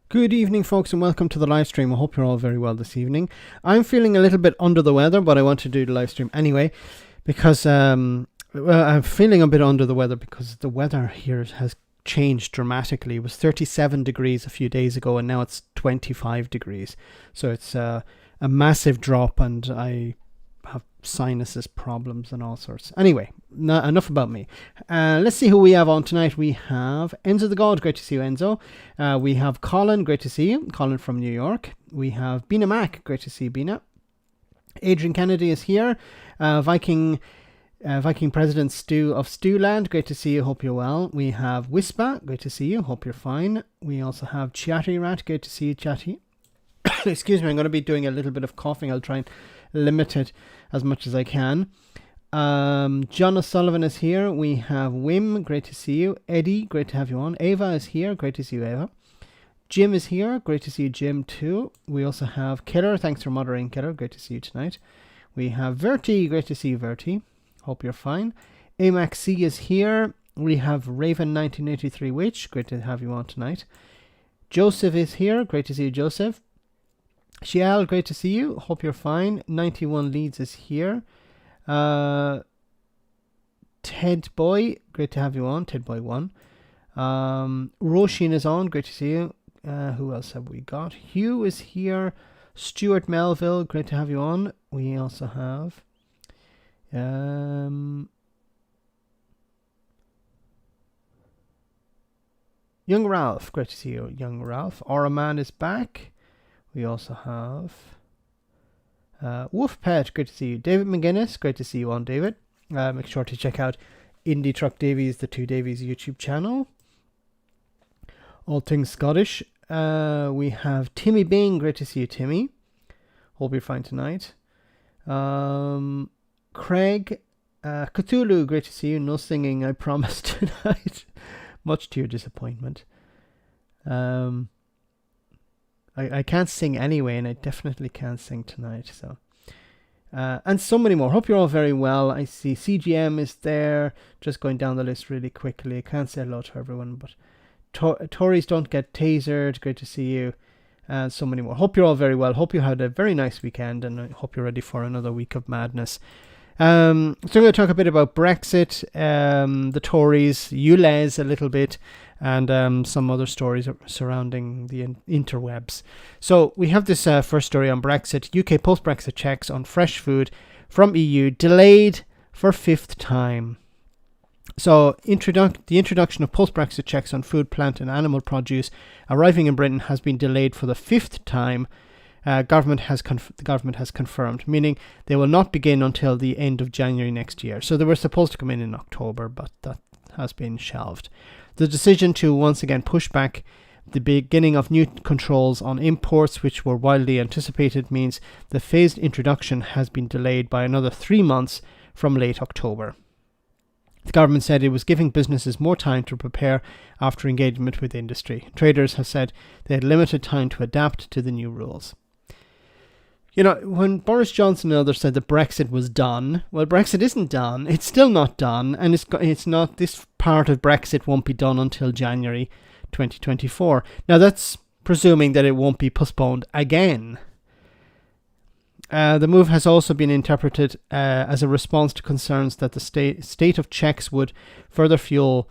Good evening, folks, and welcome to the live stream. I hope you're all very well this evening. I'm feeling a little bit under the weather, but I want to do the live stream anyway because I'm feeling a bit under the weather because the weather here has changed dramatically. It was 37 degrees a few days ago, and now it's 25 degrees. So it's a massive drop, and I have sinuses problems and all sorts. Anyway, enough about me. Let's see who we have on tonight. We have Enzo the God. Great to see you, Enzo. We have Colin. Great to see you. Colin from New York. We have Bina Mac. Great to see you, Bina. Adrian Kennedy is here. Viking President Stu of Stewland. Great to see you. Hope you're well. We have Wispa. Great to see you. Hope you're fine. We also have Chatty Rat. Great to see you, Chatty. Excuse me. I'm going to be doing a little bit of coughing. I'll try and limit it as much as I can. John O'Sullivan is here. We have Wim. Great to see you. Eddie. Great to have you on. Ava is here. Great to see you, Ava. Jim is here. Great to see you, Jim, too. We also have Killer. Thanks for moderating, Killer. Great to see you tonight. We have Verti. Great to see you, Verti. Hope you're fine. Amac is here. We have Raven 1983 Witch. Great to have you on tonight. Joseph is here. Great to see you, Joseph. Shial, great to see you. Hope you're fine. 91 Leads is here. Ted Boy, great to have you on. Ted Boy 1. Roshin is on. Great to see you. Who else have we got? Hugh is here. Stuart Melville, great to have you on. We also have Young Ralph, great to see you, Young Ralph. Oraman is back. We also have Wolf Pet, great to see you. David McGuinness, great to see you on, David. Make sure to check out Indie Truck Davies, the Two Davies YouTube channel. All Things Scottish. We have Timmy Bing, great to see you, Timmy. Hope you're fine tonight. Craig Cthulhu, great to see you. No singing, I promise, tonight. Much to your disappointment. I can't sing anyway, and I definitely can't sing tonight. So, and so many more. Hope you're all very well. I see CGM is there. Just going down the list really quickly. I can't say hello to everyone, but Tories don't get tasered. Great to see you. And so many more. Hope you're all very well. Hope you had a very nice weekend, and I hope you're ready for another week of madness. So I'm going to talk a bit about Brexit, the Tories, Ulez a little bit, and some other stories surrounding the interwebs. So we have this first story on Brexit. UK post-Brexit checks on fresh food from EU delayed for fifth time. So the introduction of post-Brexit checks on food, plant and animal produce arriving in Britain has been delayed for the fifth time. The government has confirmed, meaning they will not begin until the end of January next year. So they were supposed to come in October, but that has been shelved. The decision to once again push back the beginning of new controls on imports, which were widely anticipated, means the phased introduction has been delayed by another 3 months from late October. The government said it was giving businesses more time to prepare after engagement with industry. Traders have said they had limited time to adapt to the new rules. You know, when Boris Johnson and others said that Brexit was done, well, Brexit isn't done. It's still not done, and it's not. This part of Brexit won't be done until January 2024. Now, that's presuming that it won't be postponed again. The move has also been interpreted as a response to concerns that the state of checks would further fuel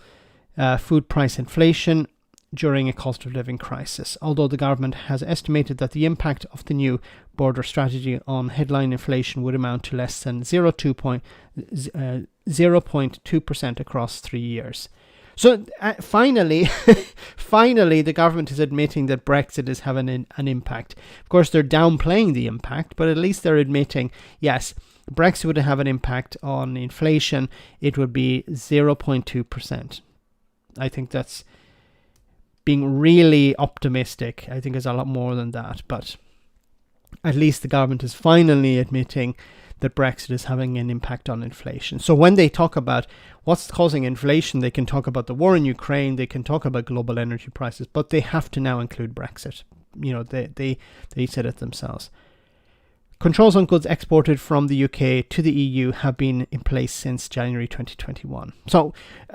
food price inflation during a cost of living crisis, although the government has estimated that the impact of the new border strategy on headline inflation would amount to less than 0.2% across 3 years. So finally, the government is admitting that Brexit is having an impact. Of course, they're downplaying the impact, but at least they're admitting, yes, Brexit would have an impact on inflation. It would be 0.2%. I think that's being really optimistic. I think it's a lot more than that, but at least the government is finally admitting that Brexit is having an impact on inflation. So when they talk about what's causing inflation, they can talk about the war in Ukraine, they can talk about global energy prices, but they have to now include Brexit. You know, they said it themselves. Controls on goods exported from the UK to the EU have been in place since January 2021. So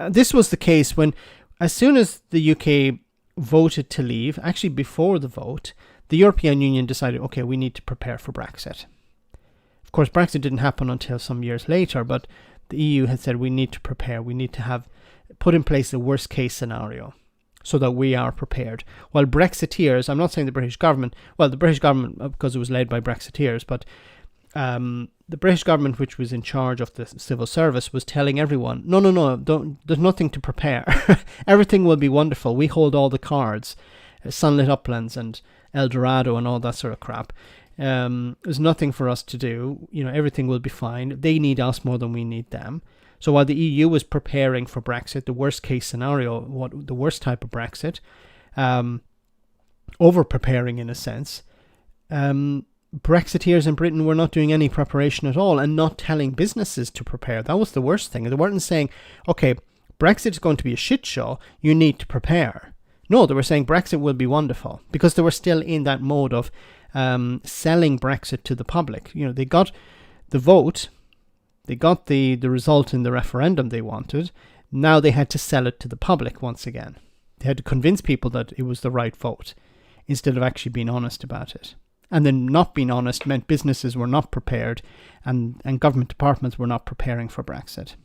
this was the case when, as soon as the UK voted to leave, actually before the vote, the European Union decided, okay, we need to prepare for Brexit. Of course, Brexit didn't happen until some years later, but the EU had said we need to prepare, we need to have put in place the worst case scenario so that we are prepared. While Brexiteers, I'm not saying the British government, well, the British government, because it was led by Brexiteers, but the British government, which was in charge of the civil service, was telling everyone, no, there's nothing to prepare. Everything will be wonderful. We hold all the cards, Sunlit Uplands and El Dorado and all that sort of crap. There's nothing for us to do. Everything will be fine. They need us more than we need them. So while the EU was preparing for Brexit, the worst case scenario, the worst type of Brexit, over preparing in a sense, Brexiteers in Britain were not doing any preparation at all and not telling businesses to prepare. That was the worst thing. They weren't saying, okay, Brexit is going to be a shit show, you need to prepare. No, they were saying Brexit will be wonderful, because they were still in that mode of selling Brexit to the public. They got the vote, they got the result in the referendum they wanted. Now they had to sell it to the public once again. They had to convince people that it was the right vote instead of actually being honest about it. And then not being honest meant businesses were not prepared and government departments were not preparing for Brexit.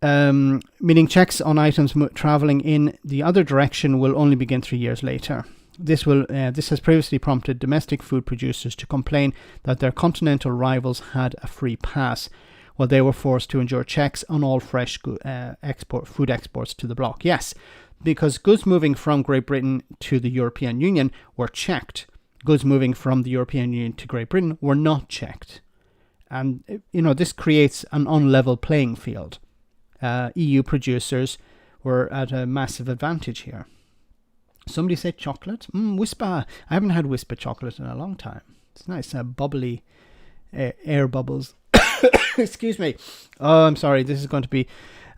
Meaning checks on items travelling in the other direction will only begin 3 years later. This has previously prompted domestic food producers to complain that their continental rivals had a free pass, while they were forced to endure checks on all fresh food exports to the bloc. Yes, because goods moving from Great Britain to the European Union were checked. Goods moving from the European Union to Great Britain were not checked. And, this creates an unlevel playing field. EU producers were at a massive advantage here. Somebody said chocolate? Whisper. I haven't had Whisper chocolate in a long time. It's nice, bubbly air bubbles. Excuse me. Oh, I'm sorry. This is going to be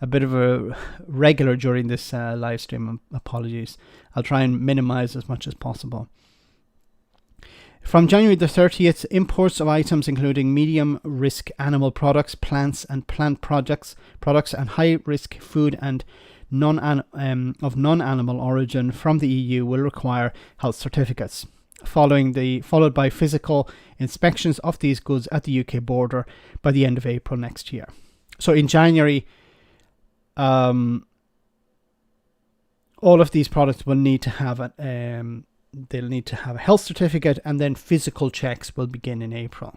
a bit of a regular during this live stream. Apologies. I'll try and minimize as much as possible. From January the 30th, imports of items including medium-risk animal products, plants and plant products and high-risk food and non-animal origin from the EU will require health certificates, followed by physical inspections of these goods at the UK border by the end of April next year. So in January, all of these products will need to have they'll need to have a health certificate, and then physical checks will begin in April.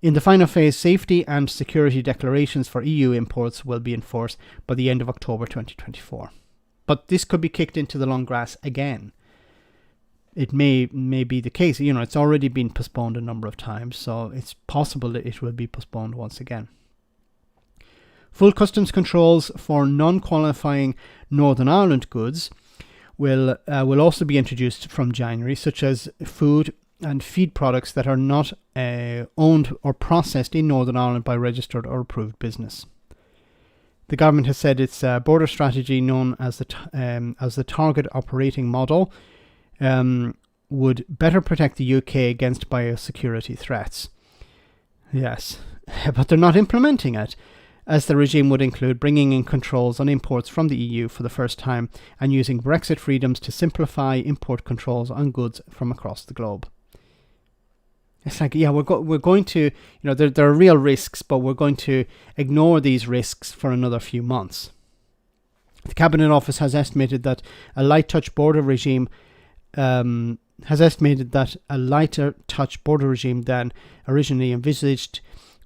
In the final phase, safety and security declarations for EU imports will be enforced by the end of October 2024. But this could be kicked into the long grass again. It may be the case. It's already been postponed a number of times, so it's possible that it will be postponed once again. Full customs controls for non-qualifying Northern Ireland goods will also be introduced from January, such as food and feed products that are not owned or processed in Northern Ireland by registered or approved business. The government has said its border strategy, known as the target operating model, would better protect the UK against biosecurity threats. Yes, but they're not implementing it, as the regime would include bringing in controls on imports from the EU for the first time and using Brexit freedoms to simplify import controls on goods from across the globe. It's like, yeah, we're going to, there are real risks, but we're going to ignore these risks for another few months. The Cabinet Office has estimated that a light touch border regime than originally envisaged,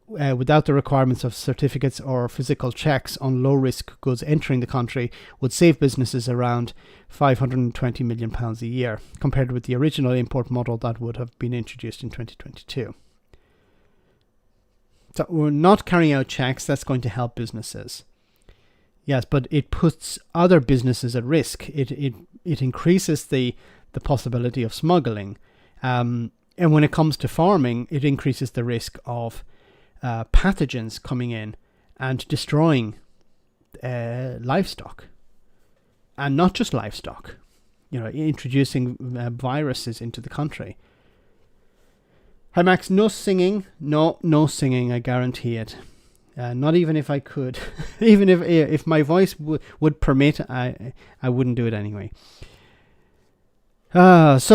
without the requirements of certificates or physical checks on low-risk goods entering the country, would save businesses around £520 million a year, compared with the original import model that would have been introduced in 2022. So we're not carrying out checks. That's going to help businesses. Yes, but it puts other businesses at risk. It increases the possibility of smuggling. And when it comes to farming, it increases the risk of pathogens coming in and destroying livestock, and not just livestock, introducing viruses into the country. Hi Max, no singing, I guarantee it. Not even if I could. Even if my voice would permit, I wouldn't do it anyway. Once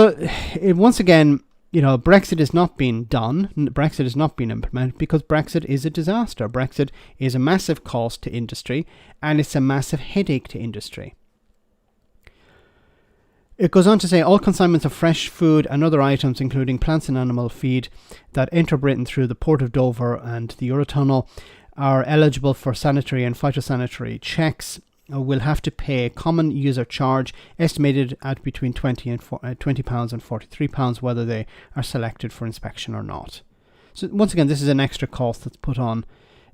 again, Brexit is not being done. Brexit is not being implemented because Brexit is a disaster. Brexit is a massive cost to industry, and it's a massive headache to industry. It goes on to say all consignments of fresh food and other items, including plants and animal feed, that enter Britain through the Port of Dover and the Eurotunnel are eligible for sanitary and phytosanitary checks. Will have to pay a common user charge estimated at between £20 and £20 and £43, whether they are selected for inspection or not. So once again, this is an extra cost that's put on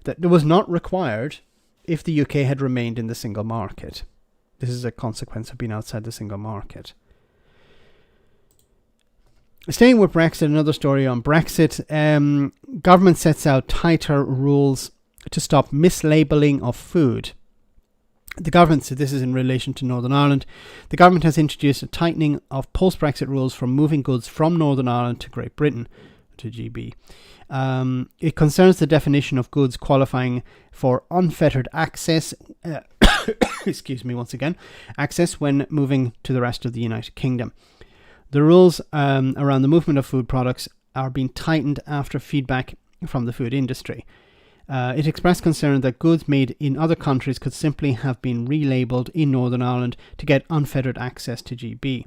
that was not required if the UK had remained in the single market. This is a consequence of being outside the single market. Staying with Brexit, another story on Brexit. Government sets out tighter rules to stop mislabelling of food. The government, so this is in relation to Northern Ireland, the government has introduced a tightening of post-Brexit rules for moving goods from Northern Ireland to Great Britain, to GB. It concerns the definition of goods qualifying for unfettered access, excuse me once again, access when moving to the rest of the United Kingdom. The rules around the movement of food products are being tightened after feedback from the food industry. It expressed concern that goods made in other countries could simply have been relabelled in Northern Ireland to get unfettered access to GB.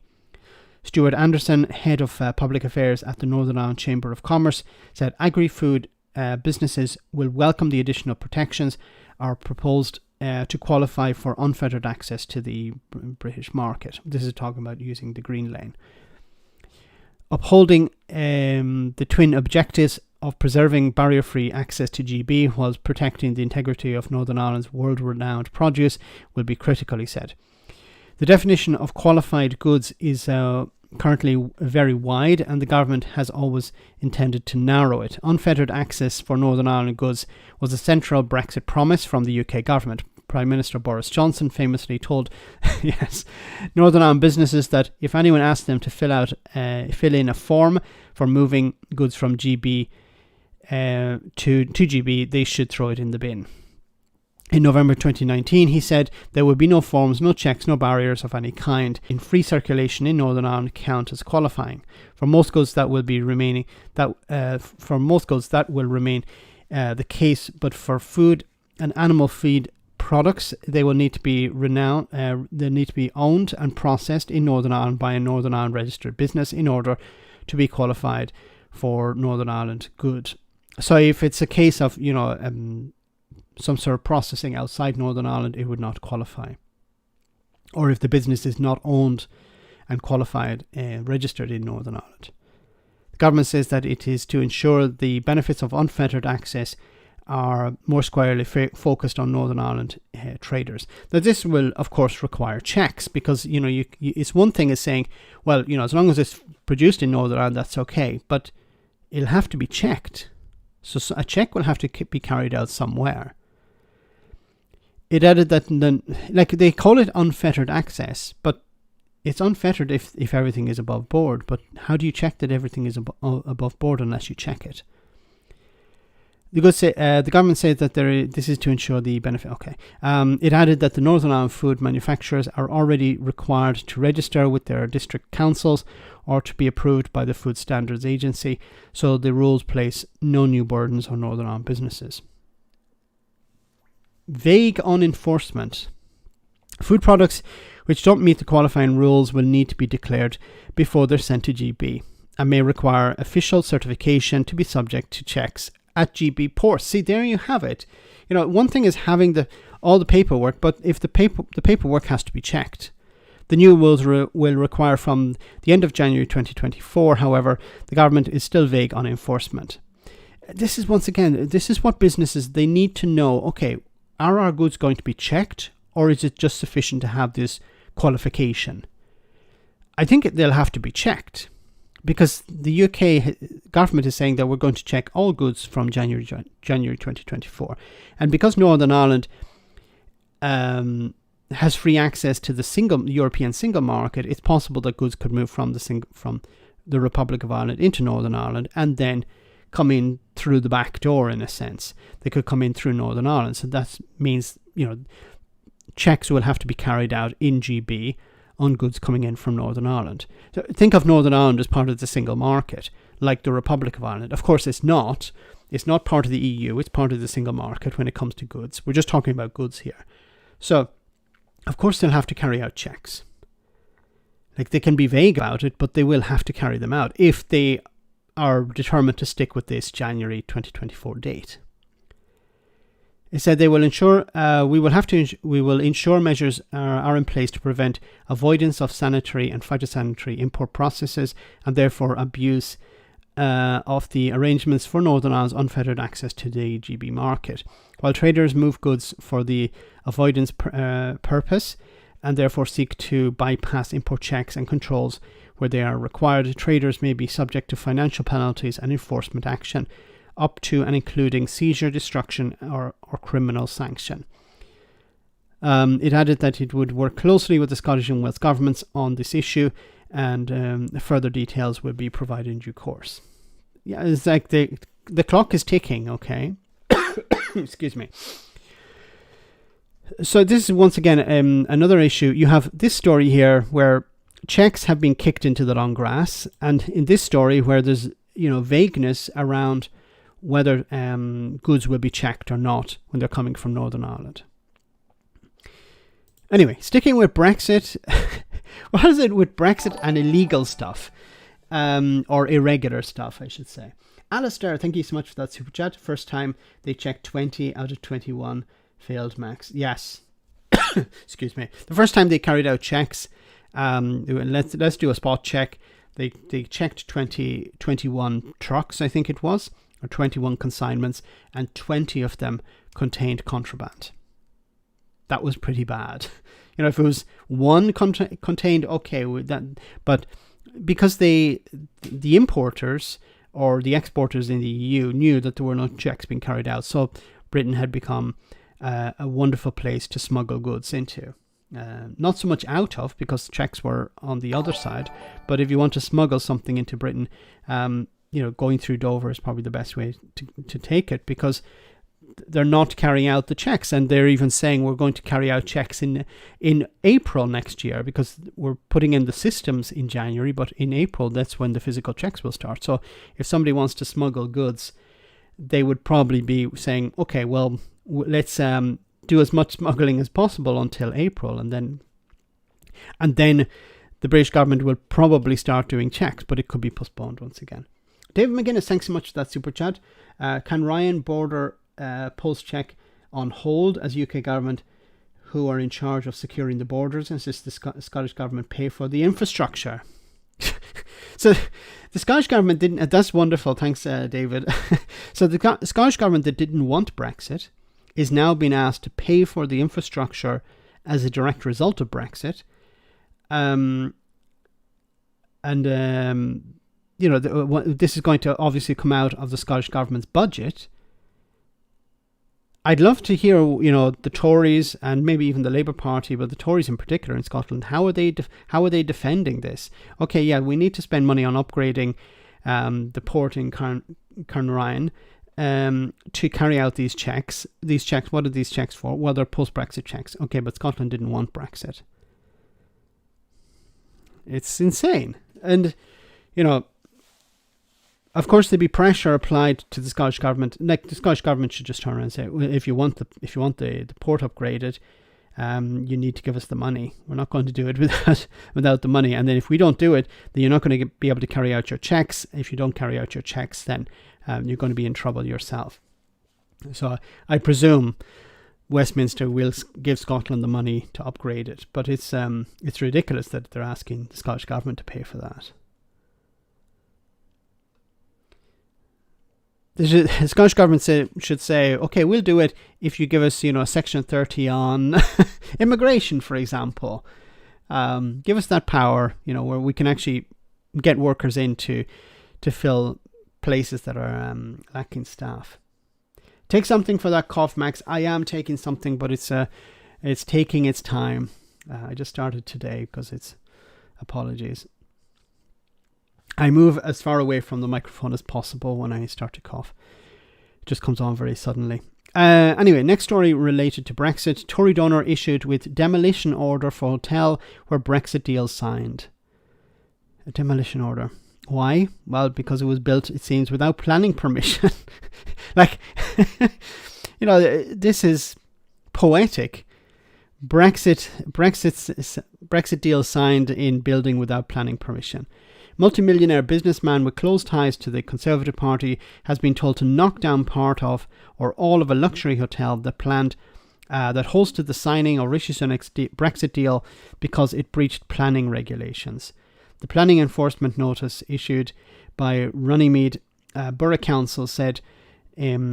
Stuart Anderson, Head of Public Affairs at the Northern Ireland Chamber of Commerce, said agri-food businesses will welcome the additional protections are proposed to qualify for unfettered access to the British market. This is talking about using the green lane. Upholding the twin objectives of preserving barrier-free access to GB whilst protecting the integrity of Northern Ireland's world-renowned produce will be critical, he said. The definition of qualified goods is currently very wide, and the government has always intended to narrow it. Unfettered access for Northern Ireland goods was a central Brexit promise from the UK government. Prime Minister Boris Johnson famously told Northern Ireland businesses that if anyone asked them to fill in a form for moving goods from GB to GB, they should throw it in the bin. In November 2019, he said there would be no forms, no checks, no barriers of any kind in free circulation in Northern Ireland count as qualifying. For most goods that will remain the case, but for food and animal feed products, they will need to be they need to be owned and processed in Northern Ireland by a Northern Ireland registered business in order to be qualified for Northern Ireland good. So if it's a case of some sort of processing outside Northern Ireland, it would not qualify. Or if the business is not owned and qualified, registered in Northern Ireland. The government says that it is to ensure the benefits of unfettered access are more squarely focused on Northern Ireland traders. Now, this will, of course, require checks because, it's one thing as saying, well, as long as it's produced in Northern Ireland, that's okay. But it'll have to be checked. So a check will have to be carried out somewhere. It added that, they call it unfettered access, but it's unfettered if everything is above board. But how do you check that everything is above board unless you check it? The government said that this is to ensure the benefit. Okay. It added that the Northern Ireland food manufacturers are already required to register with their district councils or to be approved by the Food Standards Agency, so the rules place no new burdens on Northern Ireland businesses. Vague on enforcement. Food products which don't meet the qualifying rules will need to be declared before they're sent to GB and may require official certification to be subject to checks at GB ports. See, there you have it. One thing is having all the paperwork, but if the paperwork has to be checked. The new rules will require from the end of January 2024. However, the government is still vague on enforcement. This is what businesses, they need to know. Okay, are our goods going to be checked, or is it just sufficient to have this qualification? I think they'll have to be checked, because the UK government is saying that we're going to check all goods from January 2024. And because Northern Ireland has free access to the European single market, it's possible that goods could move from the Republic of Ireland into Northern Ireland and then come in through the back door in a sense. They could come in through Northern Ireland. So that means, checks will have to be carried out in GB on goods coming in from Northern Ireland. So think of Northern Ireland as part of the single market, like the Republic of Ireland. Of course, it's not. It's not part of the EU. It's part of the single market when it comes to goods. We're just talking about goods here. So, of course, they'll have to carry out checks. Like, they can be vague about it, but they will have to carry them out if they are determined to stick with this January 2024 date. It said they will ensure we will ensure measures are in place to prevent avoidance of sanitary and phytosanitary import processes and therefore abuse of the arrangements for Northern Ireland's unfettered access to the GB market. While traders move goods for the avoidance purpose and therefore seek to bypass import checks and controls where they are required, traders may be subject to financial penalties and enforcement action, up to and including seizure, destruction or criminal sanction. It added that it would work closely with the Scottish and Welsh governments on this issue, and further details will be provided in due course. Yeah, it's like the clock is ticking, okay? Excuse me. So this is once again another issue. You have this story here where checks have been kicked into the long grass, and in this story where there's vagueness around whether goods will be checked or not when they're coming from Northern Ireland. Anyway, sticking with Brexit, what is it with Brexit and illegal stuff? Or irregular stuff, I should say. Alistair, thank you so much for that super chat. First time they checked 20 out of 21 failed max. Yes. Excuse me. The first time they carried out checks, let's do a spot check. They checked 21 trucks, I think it was, or 21 consignments, and 20 of them contained contraband. That was pretty bad. If it was one contained, okay, with that, but because the importers or the exporters in the EU knew that there were no checks being carried out, so Britain had become a wonderful place to smuggle goods into. Not so much out of, because checks were on the other side, but if you want to smuggle something into Britain, going through Dover is probably the best way to take it, because they're not carrying out the checks, and they're even saying we're going to carry out checks in April next year, because we're putting in the systems in January, but in April that's when the physical checks will start. So if somebody wants to smuggle goods, they would probably be saying, okay, well, let's do as much smuggling as possible until April, and then the British government will probably start doing checks, but it could be postponed once again. David McGuinness, thanks so much for that super chat. Can Ryan border post check on hold as UK government, who are in charge of securing the borders, insists the Scottish government pay for the infrastructure? So the Scottish government didn't. That's wonderful. Thanks, David. So the Scottish government that didn't want Brexit is now being asked to pay for the infrastructure as a direct result of Brexit. This is going to obviously come out of the Scottish government's budget. I'd love to hear, the Tories and maybe even the Labour Party, but the Tories in particular in Scotland, how are they defending this? Okay, yeah, we need to spend money on upgrading the port in Carnarvon to carry out these checks. These checks, what are these checks for? Well, they're post-Brexit checks. Okay, but Scotland didn't want Brexit. It's insane. And, of course, there'd be pressure applied to the Scottish government. Like, the Scottish government should just turn around and say, well, if you want the port upgraded, you need to give us the money. We're not going to do it without the money. And then if we don't do it, then you're not going to be able to carry out your checks. If you don't carry out your checks, then you're going to be in trouble yourself. So I presume Westminster will give Scotland the money to upgrade it. But it's ridiculous that they're asking the Scottish government to pay for that. The Scottish government should say, okay, we'll do it if you give us, a Section 30 on immigration, for example. Give us that power, where we can actually get workers in to fill places that are lacking staff. Take something for that cough, Max. I am taking something, but it's taking its time. I just started today because apologies. I move as far away from the microphone as possible when I start to cough. It just comes on very suddenly. Anyway, next story related to Brexit. Tory donor issued with demolition order for hotel where Brexit deal signed. A demolition order. Why? Well, because it was built, it seems, without planning permission. Like, this is poetic. Brexit deal signed in building without planning permission. Multimillionaire businessman with close ties to the Conservative Party has been told to knock down part of or all of a luxury hotel that hosted the signing of Rishi Sunak's Brexit deal because it breached planning regulations. The planning enforcement notice issued by Runnymede Borough Council said Surinder,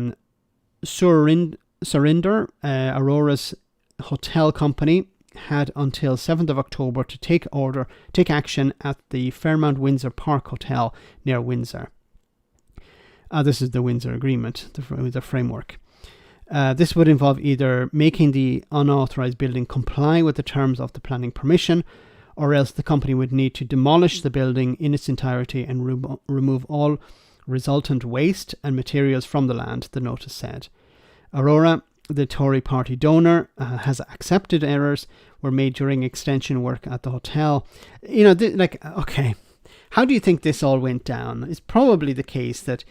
Aurora's hotel company, had until 7th of October to take action at the Fairmount Windsor Park Hotel near Windsor. This is the Windsor Agreement, the framework. This would involve either making the unauthorised building comply with the terms of the planning permission, or else the company would need to demolish the building in its entirety and remove all resultant waste and materials from the land, the notice said. Aurora, the Tory party donor, has accepted errors were made during extension work at the hotel. Okay, how do you think this all went down? It's probably the case that,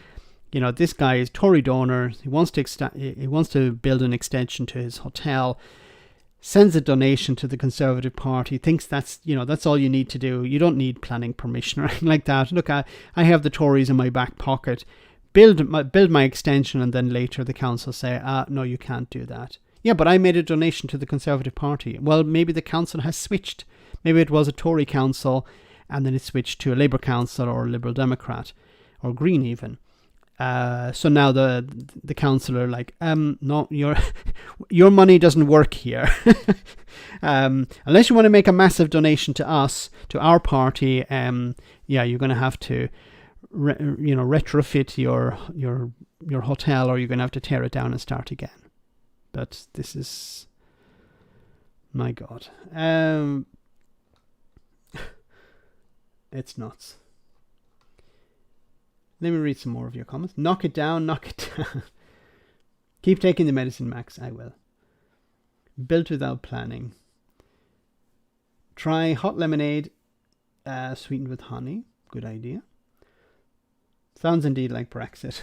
this guy is Tory donor. He wants to build an extension to his hotel, sends a donation to the Conservative Party, thinks that's all you need to do. You don't need planning permission or anything like that. Look, I have the Tories in my back pocket. Build my extension, and then later the council say, no, you can't do that. Yeah, but I made a donation to the Conservative Party. Well, maybe the council has switched. Maybe it was a Tory council, and then it switched to a Labour council or a Liberal Democrat, or Green even. So now the council are like, no, your money doesn't work here. Unless you want to make a massive donation to us, to our party, you're going to have to retrofit your hotel, or you're going to have to tear it down and start again. But this is, my God, it's nuts. Let me read some more of your comments. Knock it down. Keep taking the medicine, Max. I will. Built without planning. Try hot lemonade sweetened with honey. Good idea. Sounds indeed like Brexit.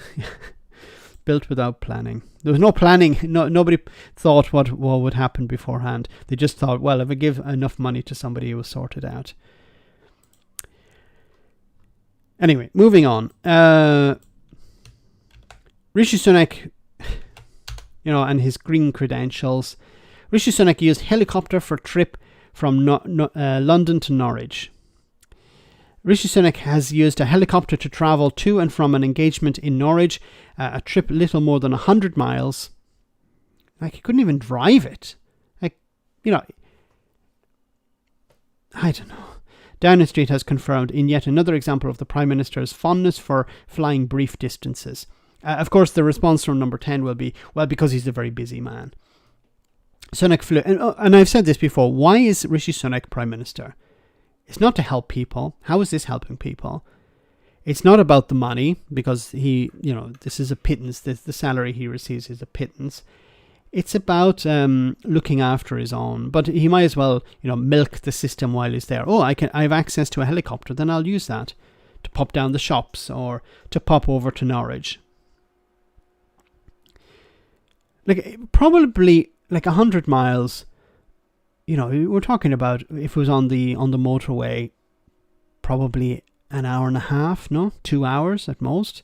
Built without planning. There was no planning. Nobody thought what would happen beforehand. They just thought, well, if I give enough money to somebody, it will sort it out. Anyway, moving on. Rishi Sunak, and his green credentials. Rishi Sunak used helicopter for trip from London to Norwich. Rishi Sunak has used a helicopter to travel to and from an engagement in Norwich, a trip little more than 100 miles. Like, he couldn't even drive it. I don't know. Downing Street has confirmed in yet another example of the Prime Minister's fondness for flying brief distances. Of course, the response from number 10 will be, well, because he's a very busy man. Sunak flew, and I've said this before, why is Rishi Sunak Prime Minister? It's not to help people. How is this helping people? It's not about the money, because this is a pittance. The salary he receives is a pittance. It's about looking after his own. But he might as well, milk the system while he's there. I have access to a helicopter, then I'll use that to pop down the shops or to pop over to Norwich. Probably 100 miles. We're talking about, if it was on the motorway, probably an hour and a half, 2 hours at most.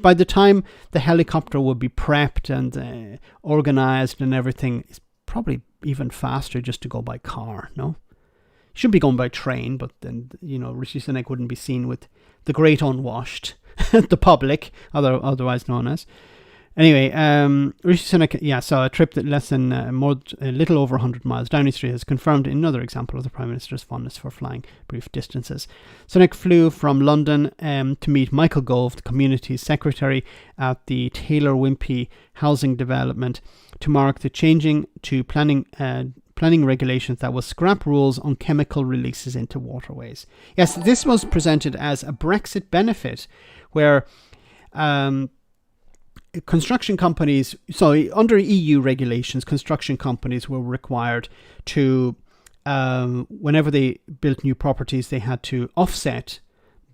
By the time the helicopter would be prepped and organised and everything, it's probably even faster just to go by car, no? Should be going by train, but then, Rishi Sunak wouldn't be seen with the great unwashed, the public, otherwise known as. Anyway, Rishi Sunak, saw a trip that less than a little over 100 miles. Downing Street has confirmed another example of the Prime Minister's fondness for flying brief distances. Sunak flew from London to meet Michael Gove, the Community Secretary at the Taylor Wimpey Housing Development, to mark the changing to planning planning regulations that will scrap rules on chemical releases into waterways. Yes, this was presented as a Brexit benefit, where construction companies, so under EU regulations, construction companies were required to, whenever they built new properties, they had to offset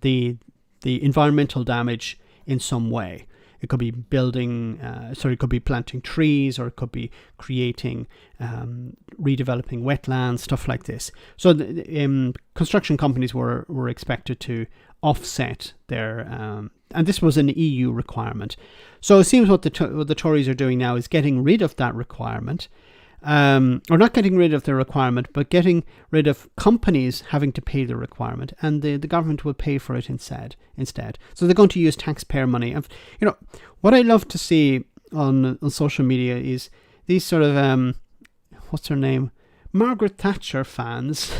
the environmental damage in some way. It could be it could be planting trees, or it could be creating, redeveloping wetlands, stuff like this. So construction companies were expected to offset their, and this was an EU requirement. So it seems what the Tories are doing now is getting rid of that requirement, or not getting rid of the requirement, but getting rid of companies having to pay the requirement, and the government will pay for it instead. So they're going to use taxpayer money. And what I love to see on social media is these sort of what's her name, Margaret Thatcher fans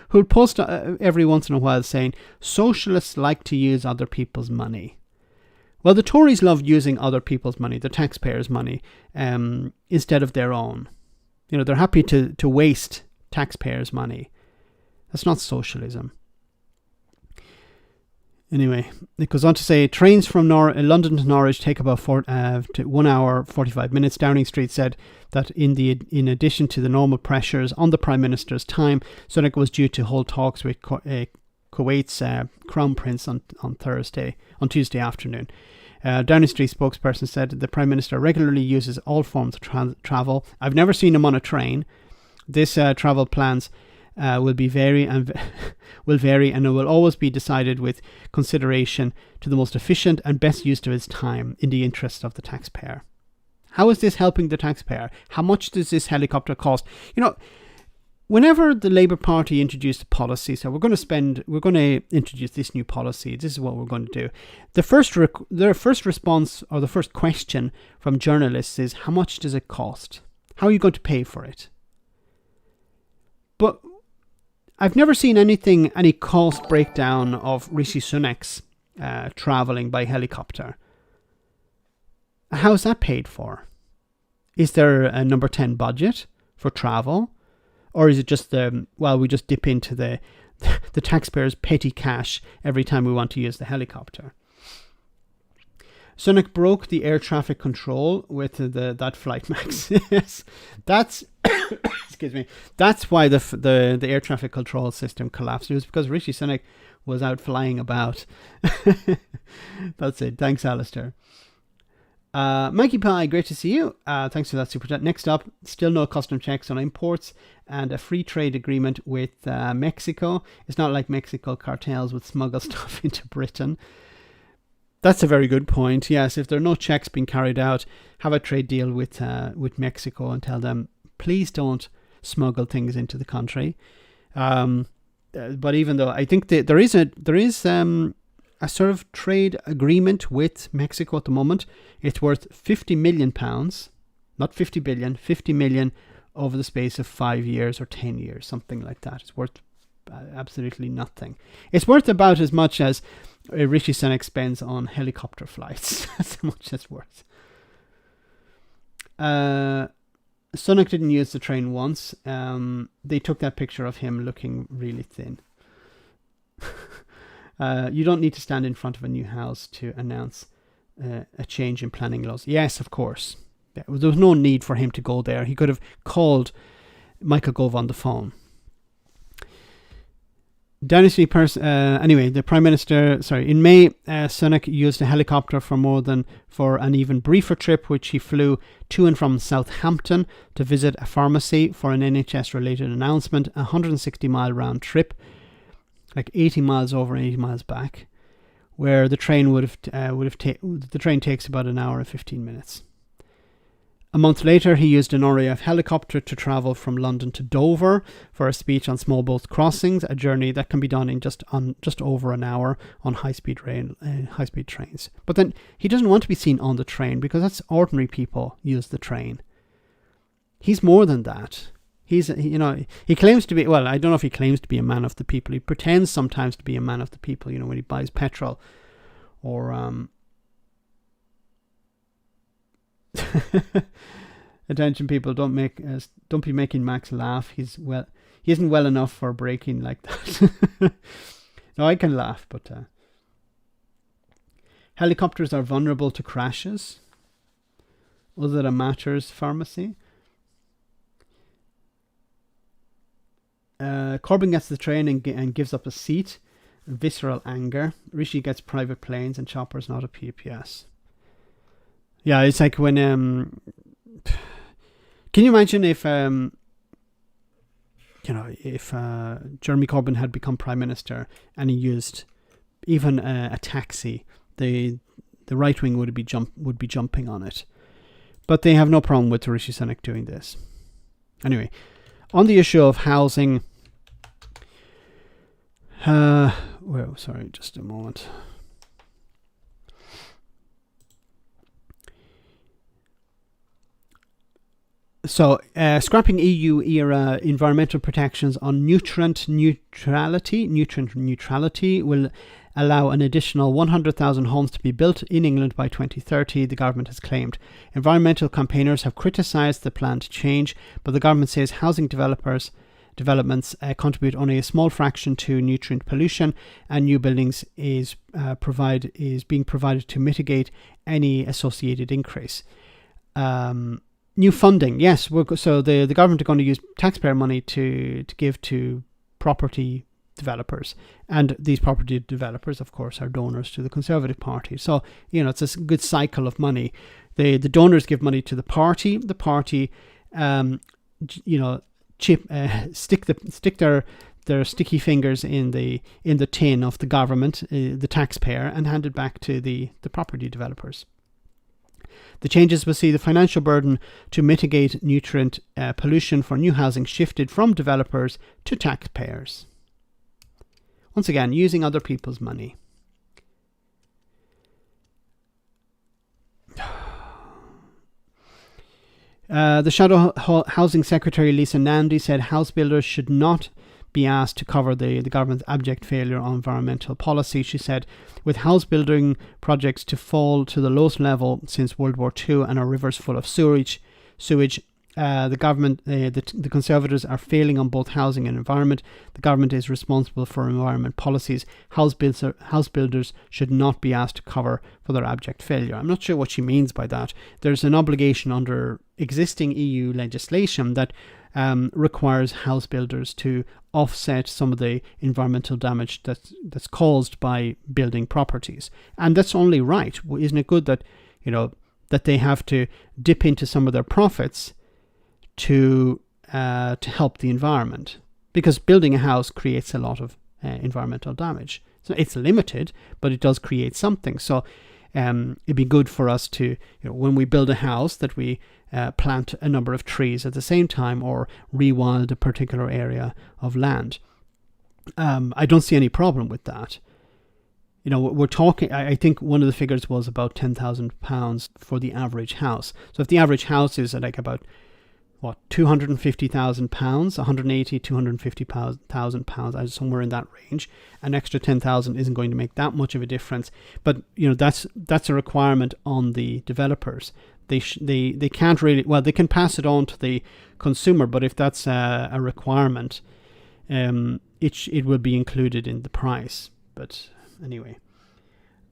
who'll post every once in a while saying socialists like to use other people's money. Well, the Tories love using other people's money, the taxpayers' money, instead of their own. They're happy to waste taxpayers' money. That's not socialism. Anyway, it goes on to say, trains from London to Norwich take about 1 hour 45 minutes. Downing Street said that in addition to the normal pressures on the Prime Minister's time, Sunak was due to hold talks with Kuwait's Crown Prince on Tuesday afternoon. Downing Street spokesperson said the Prime Minister regularly uses all forms of travel. I've never seen him on a train. This travel plans will vary, and it will always be decided with consideration to the most efficient and best use of his time in the interest of the taxpayer. How is this helping the taxpayer? How much does this helicopter cost? Whenever the Labour Party introduced a policy, so we're going to introduce this new policy, this is what we're going to do. Their first response, or the first question from journalists is, how much does it cost? How are you going to pay for it? But I've never seen any cost breakdown of Rishi Sunak's travelling by helicopter. How's that paid for? Is there a number 10 budget for travel? Or is it just we just dip into the taxpayers' petty cash every time we want to use the helicopter? Sunak broke the air traffic control with that flight max. Yes, that's excuse me. That's why the air traffic control system collapsed. It was because Rishi Sunak was out flying about. That's it. Thanks, Alistair. Mikey Pie, great to see you. Thanks for that super chat. Next up, still no custom checks on imports and a free trade agreement with Mexico. It's not like Mexico cartels would smuggle stuff into Britain. That's a very good point. Yes, if there are no checks being carried out, have a trade deal with Mexico and tell them, please don't smuggle things into the country. But even though I think that there is a sort of trade agreement with Mexico at the moment. It's worth £50 million, not 50 billion, 50 million over the space of 5 years or 10 years, something like that. It's worth absolutely nothing. It's worth about as much as Rishi Sunak spends on helicopter flights. That's how much it's worth. Sunak didn't use the train once. They took that picture of him looking really thin. You don't need to stand in front of a new house to announce a change in planning laws. Yes, of course. There was no need for him to go there. He could have called Michael Gove on the phone. Anyway, the Prime Minister, in May, Sunak used a helicopter for an even briefer trip, which he flew to and from Southampton to visit a pharmacy for an NHS-related announcement, a 160-mile round trip, like 80 miles over and 80 miles back, where the train the train takes about an hour and 15 minutes. A month later, he used an RAF helicopter to travel from London to Dover for a speech on small boat crossings, a journey that can be done in just over an hour on high-speed trains. But then he doesn't want to be seen on the train because that's ordinary people use the train. He's more than that. He claims to be, I don't know if he claims to be a man of the people. He pretends sometimes to be a man of the people, when he buys petrol or Attention, people, don't be making Max laugh. He isn't well enough for breaking like that. No, I can laugh, but helicopters are vulnerable to crashes. Other than Matters Pharmacy. Corbyn gets the train and gives up a seat. Visceral anger. Rishi gets private planes and choppers, not a PPS. Yeah, it's like when can you imagine if Jeremy Corbyn had become Prime Minister and he used even a taxi, the right wing would be jumping on it. But they have no problem with Rishi Sunak doing this. Anyway, on the issue of housing, sorry, just a moment. So, scrapping EU-era environmental protections on nutrient neutrality will allow an additional 100,000 homes to be built in England by 2030, the government has claimed. Environmental campaigners have criticised the planned change, but the government says housing developments contribute only a small fraction to nutrient pollution, and new buildings is being provided to mitigate any associated increase. New funding, yes. So the government are going to use taxpayer money to give to property developers, and these property developers, of course, are donors to the Conservative Party. So it's a good cycle of money. The donors give money to the party. The party, stick their sticky fingers in the tin of the government, the taxpayer, and hand it back to the property developers. The changes will see the financial burden to mitigate nutrient pollution for new housing shifted from developers to taxpayers. Once again, using other people's money. The Shadow Housing Secretary Lisa Nandy said house builders should not be asked to cover the government's abject failure on environmental policy. She said, with house building projects to fall to the lowest level since World War II and our rivers full of sewage, the government, the Conservatives are failing on both housing and environment. The government is responsible for environment policies. House builders should not be asked to cover for their abject failure. I'm not sure what she means by that. There's an obligation under existing EU legislation that requires house builders to offset some of the environmental damage that's caused by building properties, and that's only right. Isn't it good that that they have to dip into some of their profits to help the environment, because building a house creates a lot of environmental damage. So it's limited, but it does create something. So it'd be good for us to, when we build a house, that we plant a number of trees at the same time, or rewild a particular area of land. I don't see any problem with that. We're talking, I think one of the figures was about £10,000 for the average house. So if the average house is like about £250,000, 180, £250,000, somewhere in that range, an extra 10,000 isn't going to make that much of a difference. But that's a requirement on the developers. They can't really, they can pass it on to the consumer, but if that's a requirement, it will be included in the price. But anyway,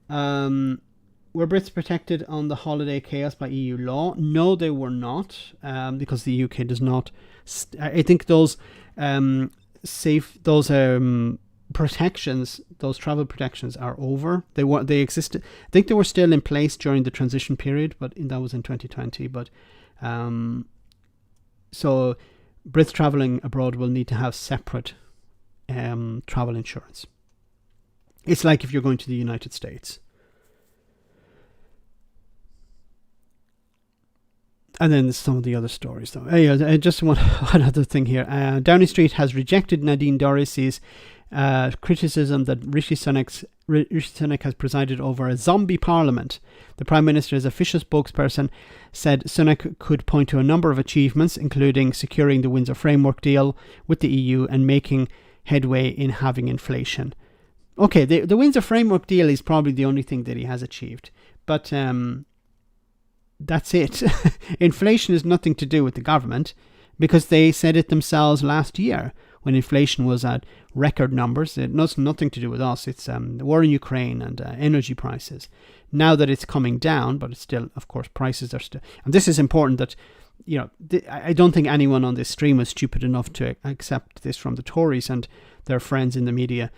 were Brits protected on the holiday chaos by EU law? No, they were not, because the UK does not. I think those protections, those travel protections, are over. They existed. I think they were still in place during the transition period, but that was in 2020. But so Brits travelling abroad will need to have separate travel insurance. It's like if you're going to the United States. And then some of the other stories, though. Just one other thing here. Downing Street has rejected Nadine Dorries' criticism that Rishi Sunak has presided over a zombie parliament. The Prime Minister's official spokesperson said Sunak could point to a number of achievements, including securing the Windsor Framework deal with the EU and making headway in halving inflation. Okay, the Windsor Framework deal is probably the only thing that he has achieved. But that's it. Inflation has nothing to do with the government, because they said it themselves last year when inflation was at record numbers. It has nothing to do with us. It's the war in Ukraine and energy prices. Now that it's coming down, but it's still, of course, prices are still... And this is important that, I don't think anyone on this stream is stupid enough to accept this from the Tories and their friends in the media.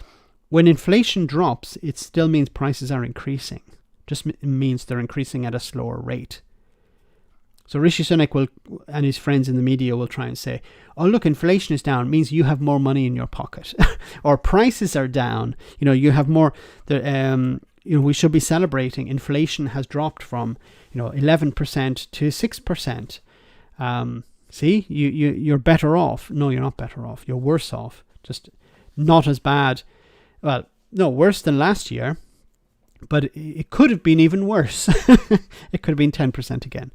When inflation drops, it still means prices are increasing. Just means they're increasing at a slower rate. So Rishi Sunak and his friends in the media will try and say, oh, look, inflation is down. It means you have more money in your pocket. Or prices are down. You have more... we should be celebrating. Inflation has dropped from 11% to 6%. See, you're better off. No, you're not better off. You're worse off. Just not as bad. Well, no, worse than last year. But it could have been even worse. It could have been 10% again.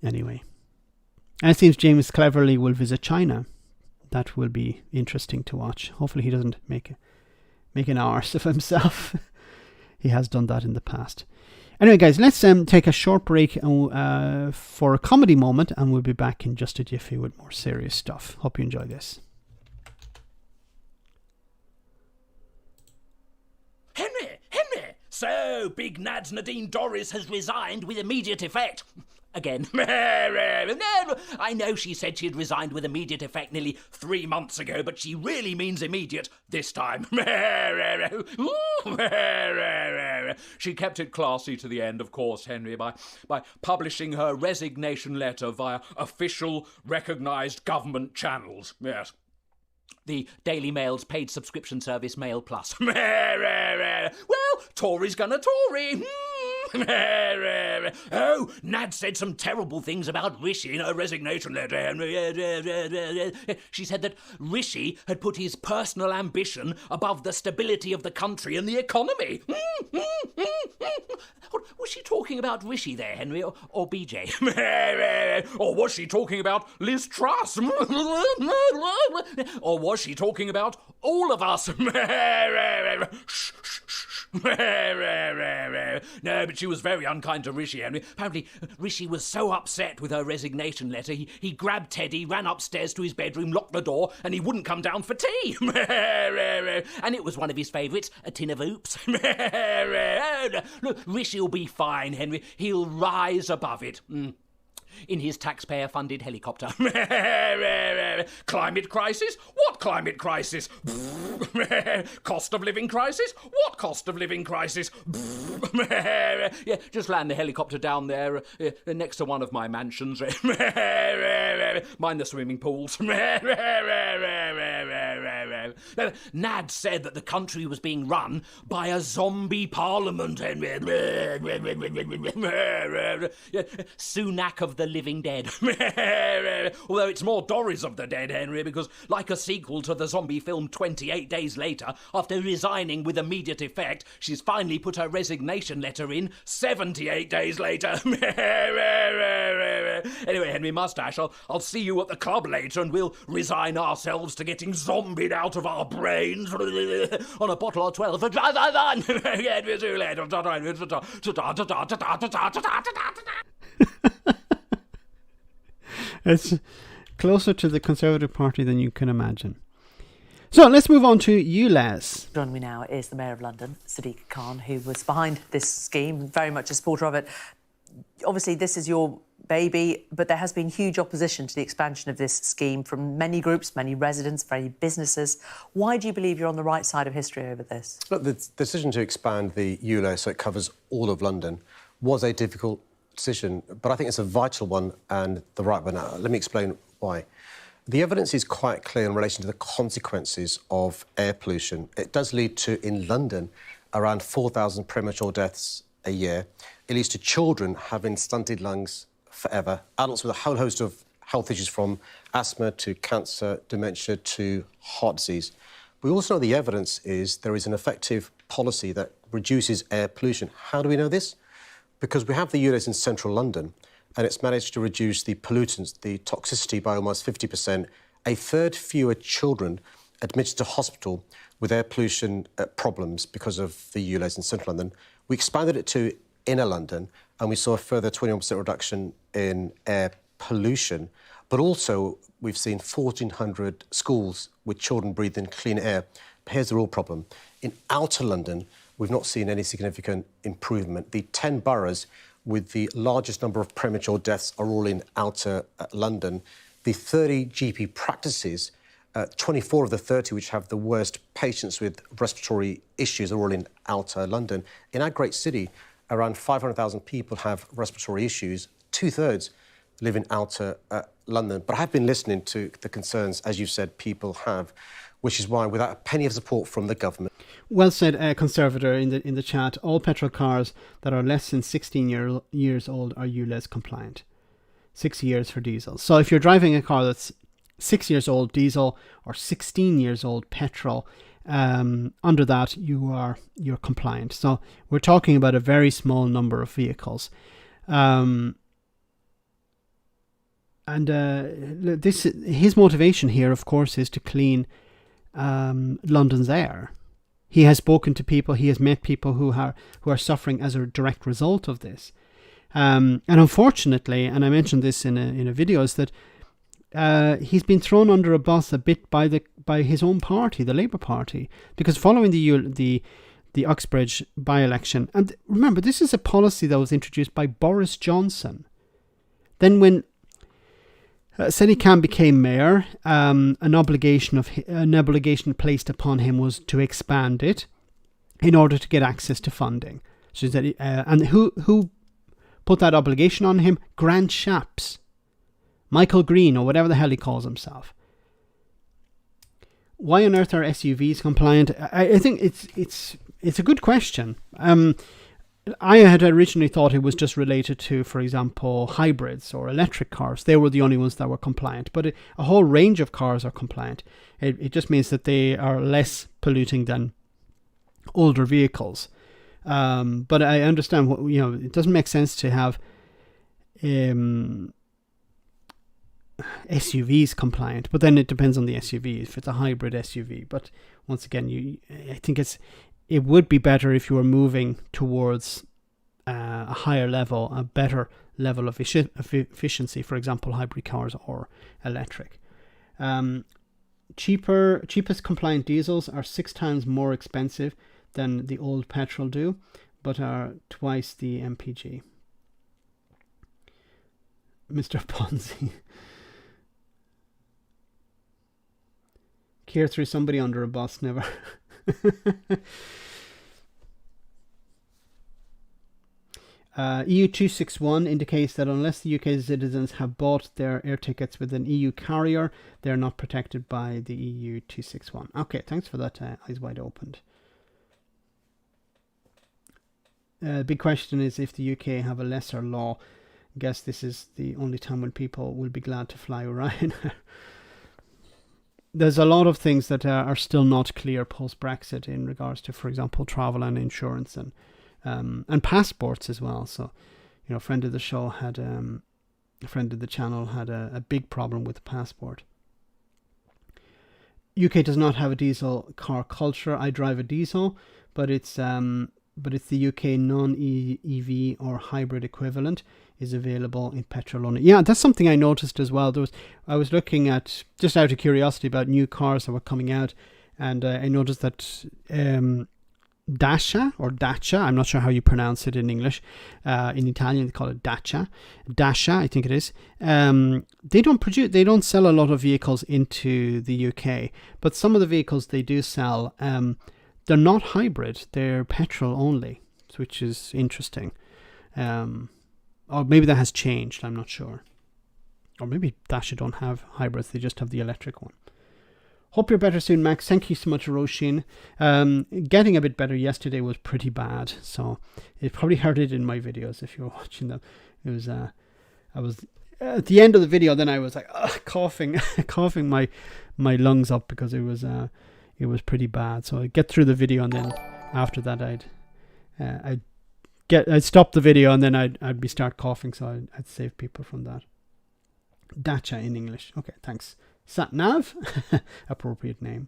Anyway. And it seems James Cleverly will visit China. That will be interesting to watch. Hopefully he doesn't make an arse of himself. He has done that in the past. Anyway, guys, let's take a short break for a comedy moment, and we'll be back in just a jiffy with more serious stuff. Hope you enjoy this. Henry! So, Big Nad's Nadine Dorries has resigned with immediate effect. Again. I know she said she had resigned with immediate effect nearly 3 months ago, but she really means immediate this time. She kept it classy to the end, of course, Henry, by publishing her resignation letter via official, recognised government channels. Yes. The Daily Mail's paid subscription service, Mail Plus. Well, Tory's gonna Tory. Oh, Nad said some terrible things about Rishi in her resignation letter. She said that Rishi had put his personal ambition above the stability of the country and the economy. Was she talking about Rishi there, Henry, or BJ? Or was she talking about Liz Truss? Or was she talking about all of us? No, but she was very unkind to Rishi, Henry. Apparently, Rishi was so upset with her resignation letter, he grabbed Teddy, ran upstairs to his bedroom, locked the door, and he wouldn't come down for tea. And it was one of his favourites, a tin of oops. Look, Rishi will be fine, Henry. He'll rise above it. In his taxpayer-funded helicopter. Climate crisis? What climate crisis? Cost of living crisis? What cost of living crisis? Yeah, just land the helicopter down there next to one of my mansions. Mind the swimming pools. Nad said that the country was being run by a zombie parliament. Sunak of the living dead. Although it's more Dorries of the dead, Henry, because like a sequel to the zombie film 28 Days Later, after resigning with immediate effect, she's finally put her resignation letter in 78 days later. Anyway, Henry Moustache, I'll see you at the club later and we'll resign ourselves to getting zombied out of our brains on a bottle or 12. It's closer to the Conservative Party than you can imagine. So let's move on to Ulez. Joining me now is the Mayor of London, Sadiq Khan, who was behind this scheme, very much a supporter of it. Obviously, this is your baby, but there has been huge opposition to the expansion of this scheme from many groups, many residents, many businesses. Why do you believe you're on the right side of history over this? Look, the decision to expand the Ulez so it covers all of London was a difficult decision, but I think it's a vital one and the right one. Let me explain why. The evidence is quite clear in relation to the consequences of air pollution. It does lead to, in London, around 4,000 premature deaths a year. It leads to children having stunted lungs forever, adults with a whole host of health issues from asthma to cancer, dementia to heart disease. We also know the evidence is there is an effective policy that reduces air pollution. How do we know this? Because we have the Ulez in central London and it's managed to reduce the pollutants, the toxicity by almost 50%. A third fewer children admitted to hospital with air pollution problems because of the Ulez in central London. We expanded it to inner London and we saw a further 21% reduction in air pollution. But also, we've seen 1,400 schools with children breathing clean air. But here's the real problem. In outer London, we've not seen any significant improvement. The 10 boroughs with the largest number of premature deaths are all in outer London. The 30 GP practices, 24 of the 30 which have the worst patients with respiratory issues are all in outer London. In our great city, around 500,000 people have respiratory issues. 2/3 live in outer London. But I have been listening to the concerns, as you said, people have, which is why, without a penny of support from the government. Well said, Conservator in the chat. All petrol cars that are less than 16 years old are Ulez compliant. 6 years for diesel. So if you're driving a car that's 6 years old diesel or 16 years old petrol, under that you're compliant. So we're talking about a very small number of vehicles. His motivation here, of course, is to clean London's air. He has spoken to people, he has met people who are suffering as a direct result of this. And unfortunately, and I mentioned this in a video, is that he's been thrown under a bus a bit by his own party, the Labour Party, because following the Uxbridge by-election, and remember, this is a policy that was introduced by Boris Johnson. Then when Sadiq Khan became mayor, an obligation placed upon him was to expand it in order to get access to funding. So that, and who put that obligation on him? Grant Shapps, Michael Green, or whatever the hell he calls himself. Why on earth are SUVs compliant? I think it's a good question. I had originally thought it was just related to, for example, hybrids or electric cars. They were the only ones that were compliant. But a whole range of cars are compliant. It just means that they are less polluting than older vehicles. But I understand it doesn't make sense to have SUVs compliant. But then it depends on the SUV, if it's a hybrid SUV. But once again, I think it would be better if you were moving towards a higher level, a better level of efficiency, for example, hybrid cars or electric. Cheapest compliant diesels are 6 times more expensive than the old petrol do, but are twice the MPG. Mr. Ponzi. Keir threw somebody under a bus, never. EU 261 indicates that unless the UK citizens have bought their air tickets with an EU carrier, they're not protected by the EU 261. Okay, thanks for that, eyes wide opened. Big question is if the UK have a lesser law. I guess this is the only time when people will be glad to fly Ryanair. There's a lot of things that are still not clear post-Brexit in regards to, for example, travel and insurance and passports as well. So, a friend of the show had, a friend of the channel had a big problem with the passport. UK does not have a diesel car culture. I drive a diesel, but it's the UK non-EV or hybrid equivalent is available in petrol only. Yeah, that's something I noticed as well. I was looking at, just out of curiosity, about new cars that were coming out, and I noticed that Dacia or Dacia, I'm not sure how you pronounce it in English. In Italian they call it Dacia, I think it is. They don't sell a lot of vehicles into the UK, but some of the vehicles they do sell, they're not hybrid, they're petrol only, which is interesting. Or maybe that has changed, I'm not sure. Or maybe Dacia don't have hybrids, they just have the electric one. Hope you're better soon, Max. Thank you so much, Roshin. Getting a bit better yesterday was pretty bad, so it probably hurt it in my videos if you're watching them. It was, I was at the end of the video, then I was like coughing my lungs up because it was pretty bad. So I'd get through the video, and then after that I'd stop the video, and then I'd start coughing, so I'd save people from that. Dacia in English. Okay, thanks. Sat Nav, appropriate name.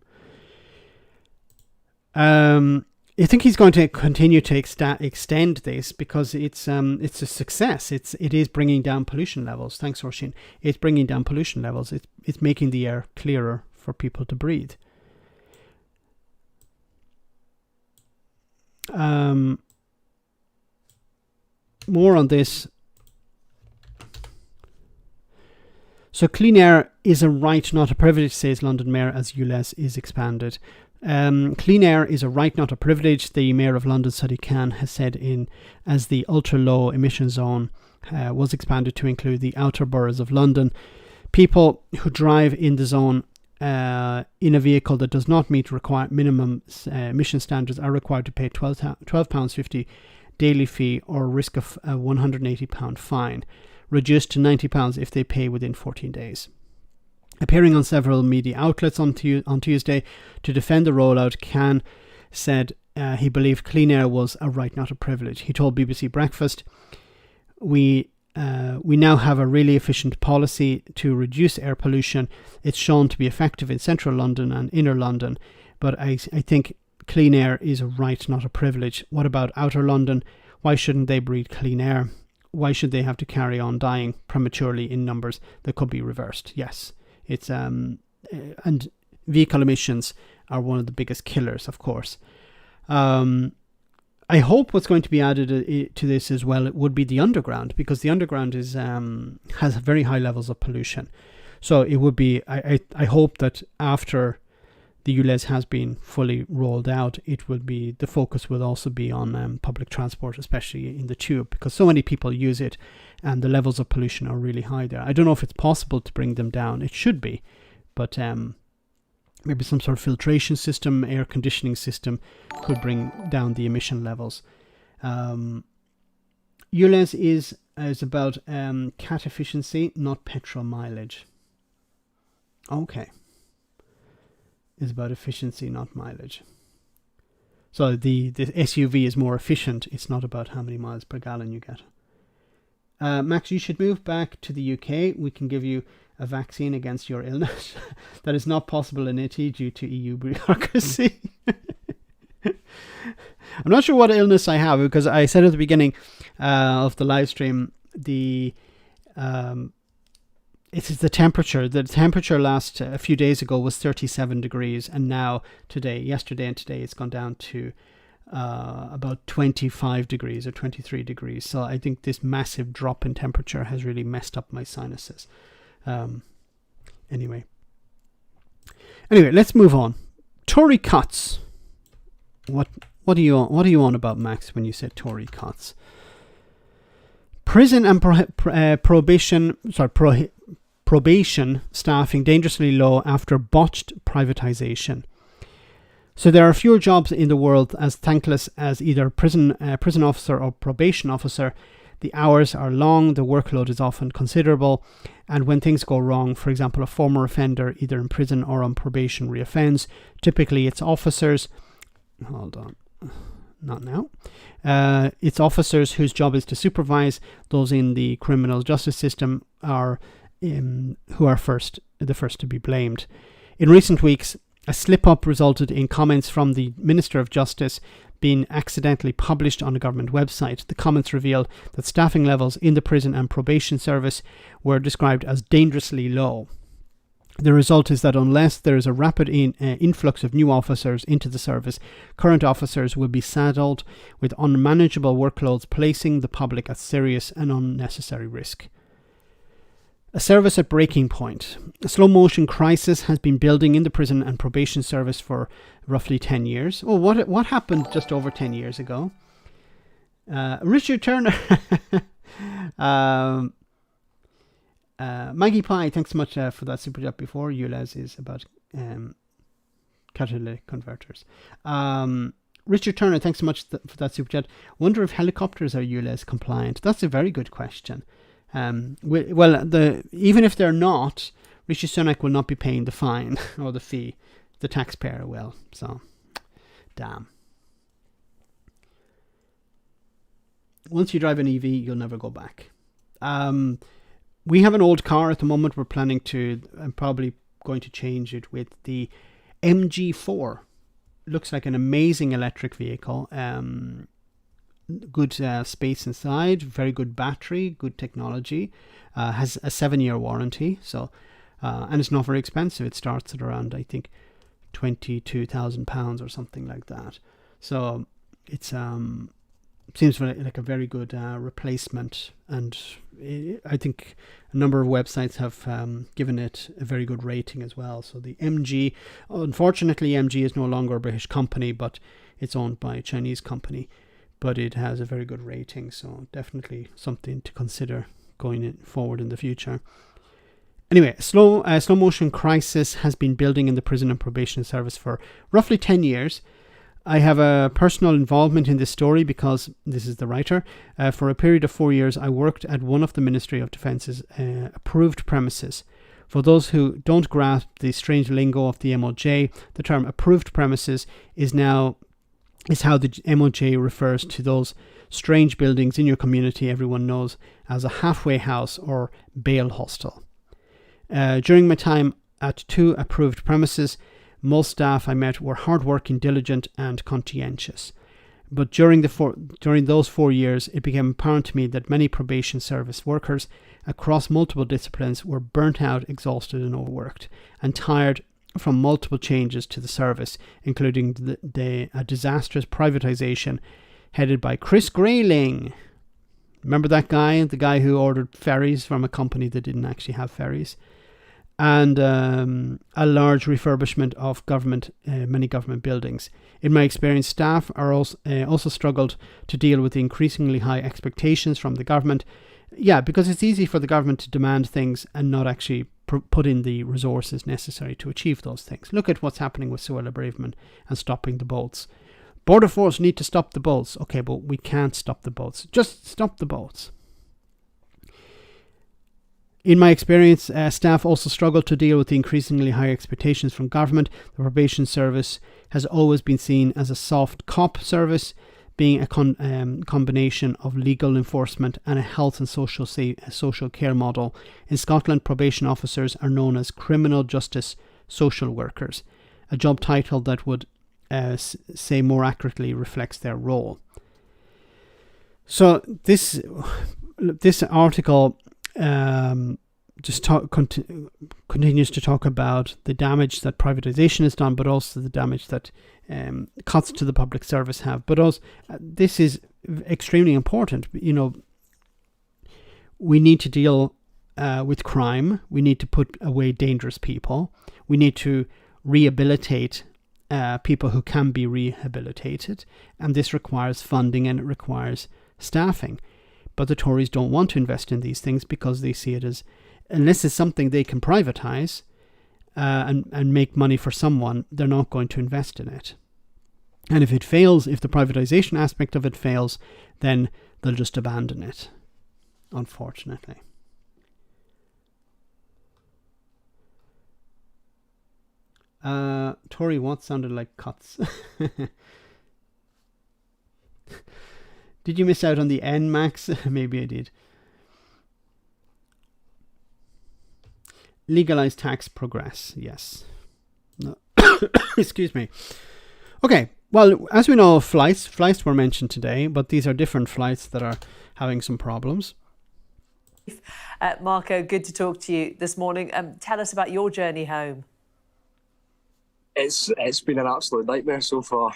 I think he's going to continue to extend this because it's a success. It is bringing down pollution levels. Thanks, Orshin. It's bringing down pollution levels. It's making the air clearer for people to breathe. More on this. So clean air is a right, not a privilege, says London Mayor as Ulez is expanded. Clean air is a right, not a privilege, the Mayor of London, Sadiq Khan, has said as the ultra-low emission zone was expanded to include the outer boroughs of London. People who drive in the zone in a vehicle that does not meet required minimum emission standards are required to pay £12.50 daily fee or risk of a £180 fine, reduced to £90 if they pay within 14 days. Appearing on several media outlets on Tuesday to defend the rollout, Khan said he believed clean air was a right, not a privilege. He told BBC Breakfast, we now have a really efficient policy to reduce air pollution. It's shown to be effective in central London and inner London, but I think clean air is a right, not a privilege. What about outer London? Why shouldn't they breathe clean air? Why should they have to carry on dying prematurely in numbers that could be reversed? Yes, it's and vehicle emissions are one of the biggest killers, of course. I hope what's going to be added to this as well, it would be the underground, because the underground is has very high levels of pollution. So it would be, I hope that after the Ulez has been fully rolled out, it will be, the focus will also be on public transport, especially in the tube, because so many people use it and the levels of pollution are really high there. I don't know if it's possible to bring them down. It should be, but maybe some sort of filtration system, air conditioning system could bring down the emission levels. Ulez is about cat efficiency, not petrol mileage. Okay. Is about efficiency, not mileage. So the SUV is more efficient. It's not about how many miles per gallon you get. Max, you should move back to the UK. We can give you a vaccine against your illness. That is not possible in Italy due to EU bureaucracy. I'm not sure what illness I have, because I said at the beginning of the live stream, it is the temperature. The temperature last a few days ago was 37 degrees, and now yesterday and today, it's gone down to about 25 degrees or 23 degrees. So I think this massive drop in temperature has really messed up my sinuses. Anyway, let's move on. Tory cuts. What are you on about, Max, when you said Tory cuts? Prison and probation staffing dangerously low after botched privatization. So there are fewer jobs in the world as thankless as either prison officer or probation officer. The hours are long, the workload is often considerable, and when things go wrong, for example, a former offender either in prison or on probation reoffends, typically it's officers. Hold on. Not now. It's officers whose job is to supervise those in the criminal justice system who are the first to be blamed. In recent weeks, a slip-up resulted in comments from the Minister of Justice being accidentally published on a government website. The comments revealed that staffing levels in the prison and probation service were described as dangerously low. The result is that unless there is a rapid influx of new officers into the service, current officers will be saddled with unmanageable workloads, placing the public at serious and unnecessary risk. A service at breaking point. A slow-motion crisis has been building in the prison and probation service for roughly 10 years. Oh, what happened just over 10 years ago? Richard Turner. Maggie Pye, thanks so much for that super chat before. Ulez is about catalytic converters. Richard Turner, thanks so much for that super chat. Wonder if helicopters are Ulez compliant. That's a very good question. Even if they're not, Rishi Sunak will not be paying the fine or the fee. The taxpayer will. So, damn. Once you drive an EV, you'll never go back. We have an old car at the moment. We're planning to, I'm probably going to change it with the MG4. looks like an amazing electric vehicle. Good space inside, very good battery, good technology, has a 7-year warranty, so and it's not very expensive. It starts at around, I think, £22,000 or something like that. So it's seems like a very good replacement, and I think a number of websites have given it a very good rating as well. So the MG, unfortunately, MG is no longer a British company, but it's owned by a Chinese company. But it has a very good rating, so definitely something to consider going forward in the future. Anyway, slow motion crisis has been building in the prison and probation service for roughly 10 years. I have a personal involvement in this story because this is the writer. For a period of 4 years, I worked at one of the Ministry of Defence's approved premises. For those who don't grasp the strange lingo of the MOJ, the term approved premises is how the MOJ refers to those strange buildings in your community everyone knows as a halfway house or bail hostel. During my time at 2 approved premises, most staff I met were hardworking, diligent and conscientious. But during those 4 years, it became apparent to me that many probation service workers across multiple disciplines were burnt out, exhausted and overworked, and tired from multiple changes to the service, including a disastrous privatisation headed by Chris Grayling. Remember that guy? The guy who ordered ferries from a company that didn't actually have ferries. And a large refurbishment of many government buildings. In my experience, staff are also struggled to deal with the increasingly high expectations from the government. Yeah, because it's easy for the government to demand things and not actually put in the resources necessary to achieve those things. Look at what's happening with Suella Braverman and stopping the boats. Border Force need to stop the boats. Okay, but we can't stop the boats. Just stop the boats. In my experience, staff also struggle to deal with the increasingly high expectations from government. The probation service has always been seen as a soft cop service, being a combination of legal enforcement and a health and social care model. In Scotland, probation officers are known as criminal justice social workers, a job title that would say more accurately reflects their role. So this article continues to talk about the damage that privatization has done, but also the damage that cuts to the public service have. But also, this is extremely important. You know, we need to deal with crime. We need to put away dangerous people. We need to rehabilitate people who can be rehabilitated, and this requires funding and it requires staffing. But the Tories don't want to invest in these things because they see it as, unless it's something they can privatise and make money for someone, they're not going to invest in it. And if it fails, if the privatisation aspect of it fails, then they'll just abandon it, unfortunately. Tory, what sounded like cuts? Did you miss out on the N, Max? Maybe I did. Legalized tax progress, yes. No. Excuse me. Okay, well, as we know, flights were mentioned today, but these are different flights that are having some problems. Marco, good to talk to you this morning. Tell us about your journey home. It's been an absolute nightmare so far.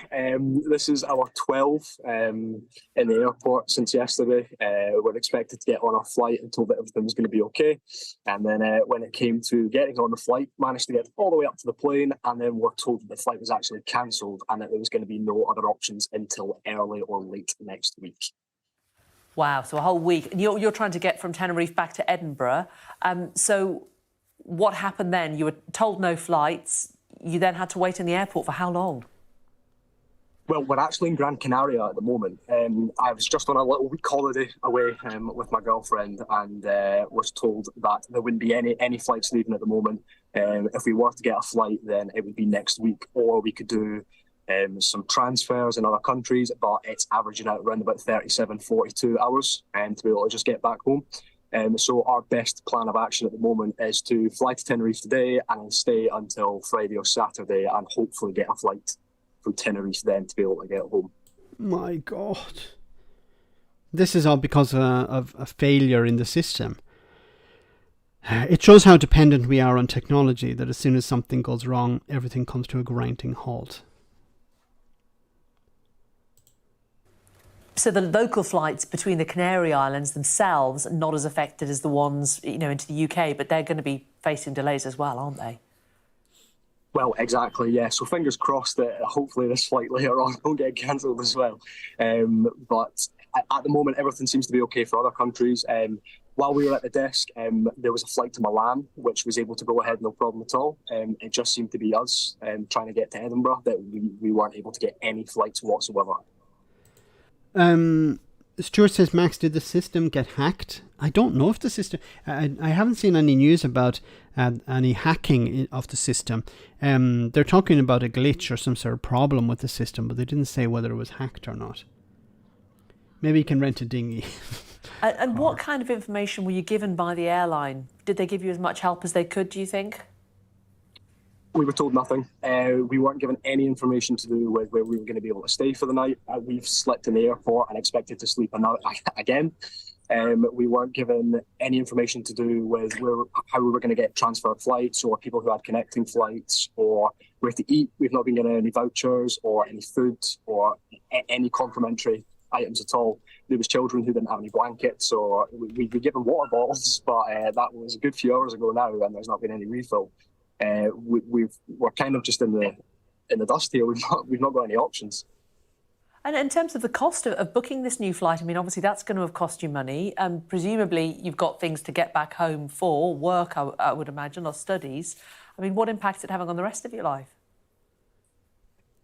This is our 12th in the airport since yesterday. We're expected to get on our flight and told that everything was going to be okay. And then when it came to getting on the flight, managed to get all the way up to the plane, and then we're told that the flight was actually cancelled and that there was going to be no other options until early or late next week. Wow, so a whole week. And you're trying to get from Tenerife back to Edinburgh. So what happened then? You were told no flights. You then had to wait in the airport for how long? Well, we're actually in Gran Canaria at the moment. I was just on a little week holiday away with my girlfriend, and was told that there wouldn't be any flights leaving at the moment. If we were to get a flight, then it would be next week, or we could do some transfers in other countries, but it's averaging out around about 37, 42 hours to be able to just get back home. So our best plan of action at the moment is to fly to Tenerife today and then stay until Friday or Saturday and hopefully get a flight from Tenerife then to be able to get home. My God. This is all because of a failure in the system. It shows how dependent we are on technology, that as soon as something goes wrong, everything comes to a grinding halt. So the local flights between the Canary Islands themselves are not as affected as the ones, into the UK, but they're going to be facing delays as well, aren't they? Well, exactly, yeah. So fingers crossed that hopefully this flight later on won't get cancelled as well. But at the moment, everything seems to be okay for other countries. While we were at the desk, there was a flight to Milan, which was able to go ahead no problem at all. It just seemed to be us trying to get to Edinburgh that we weren't able to get any flights whatsoever. Stuart says, Max, did the system get hacked? I don't know if the system... I haven't seen any news about any hacking of the system. They're talking about a glitch or some sort of problem with the system, but they didn't say whether it was hacked or not. Maybe you can rent a dinghy. And what kind of information were you given by the airline? Did they give you as much help as they could, do you think? We were told nothing. We weren't given any information to do with where we were going to be able to stay for the night. We've slept in the airport and expected to sleep again. We weren't given any information to do with how we were going to get transferred flights or people who had connecting flights or where to eat. We've not been given any vouchers or any food or any complimentary items at all. There was children who didn't have any blankets, or we'd be given water bottles, but that was a good few hours ago now, and there's not been any refill. We're kind of just in the dust here. We've not got any options. And in terms of the cost of booking this new flight, I mean, obviously that's going to have cost you money. Presumably you've got things to get back home for, work, I would imagine, or studies. I mean, what impact is it having on the rest of your life?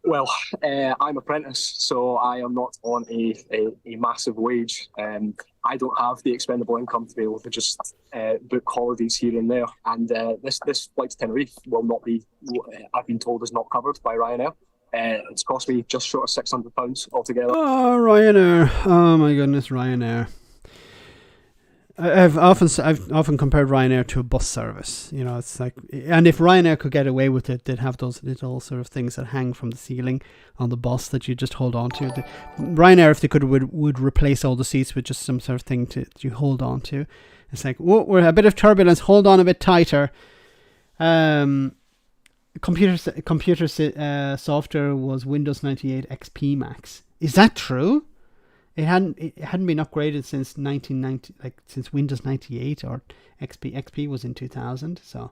Well, I'm apprentice, so I am not on a massive wage. I don't have the expendable income to be able to just book holidays here and there. And this flight to Tenerife will not be, I've been told, is not covered by Ryanair. It's cost me just short of £600 altogether. Oh, Ryanair. Oh, my goodness, Ryanair. I've often compared Ryanair to a bus service. It's like, and if Ryanair could get away with it, they'd have those little sort of things that hang from the ceiling on the bus that you just hold on to. Ryanair, if they could, would replace all the seats with just some sort of thing to hold on to. It's like, whoa, we're a bit of turbulence. Hold on a bit tighter. Computer software was Windows 98 XP Max. Is that true? It hadn't been upgraded since 1990, since Windows 98 or XP. XP was in 2000. So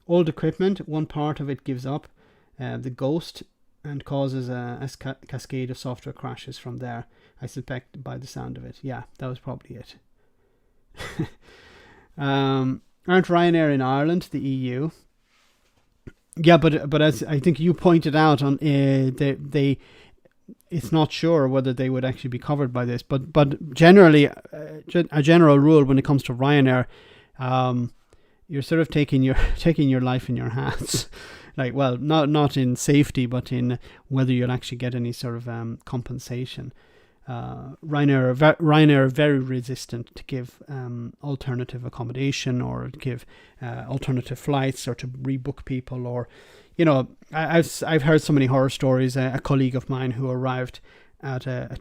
old equipment, one part of it gives up the ghost and causes a cascade of software crashes from there. I suspect by the sound of it. Yeah, that was probably it. Aren't Ryanair in Ireland, the EU? Yeah, but as I think you pointed out, on it's not sure whether they would actually be covered by this. But generally, a general rule when it comes to Ryanair, you're sort of taking your life in your hands. Not in safety, but in whether you'll actually get any sort of compensation. Ryanair are very resistant to give alternative accommodation or give alternative flights or to rebook people, or I've heard so many horror stories. A colleague of mine who arrived at a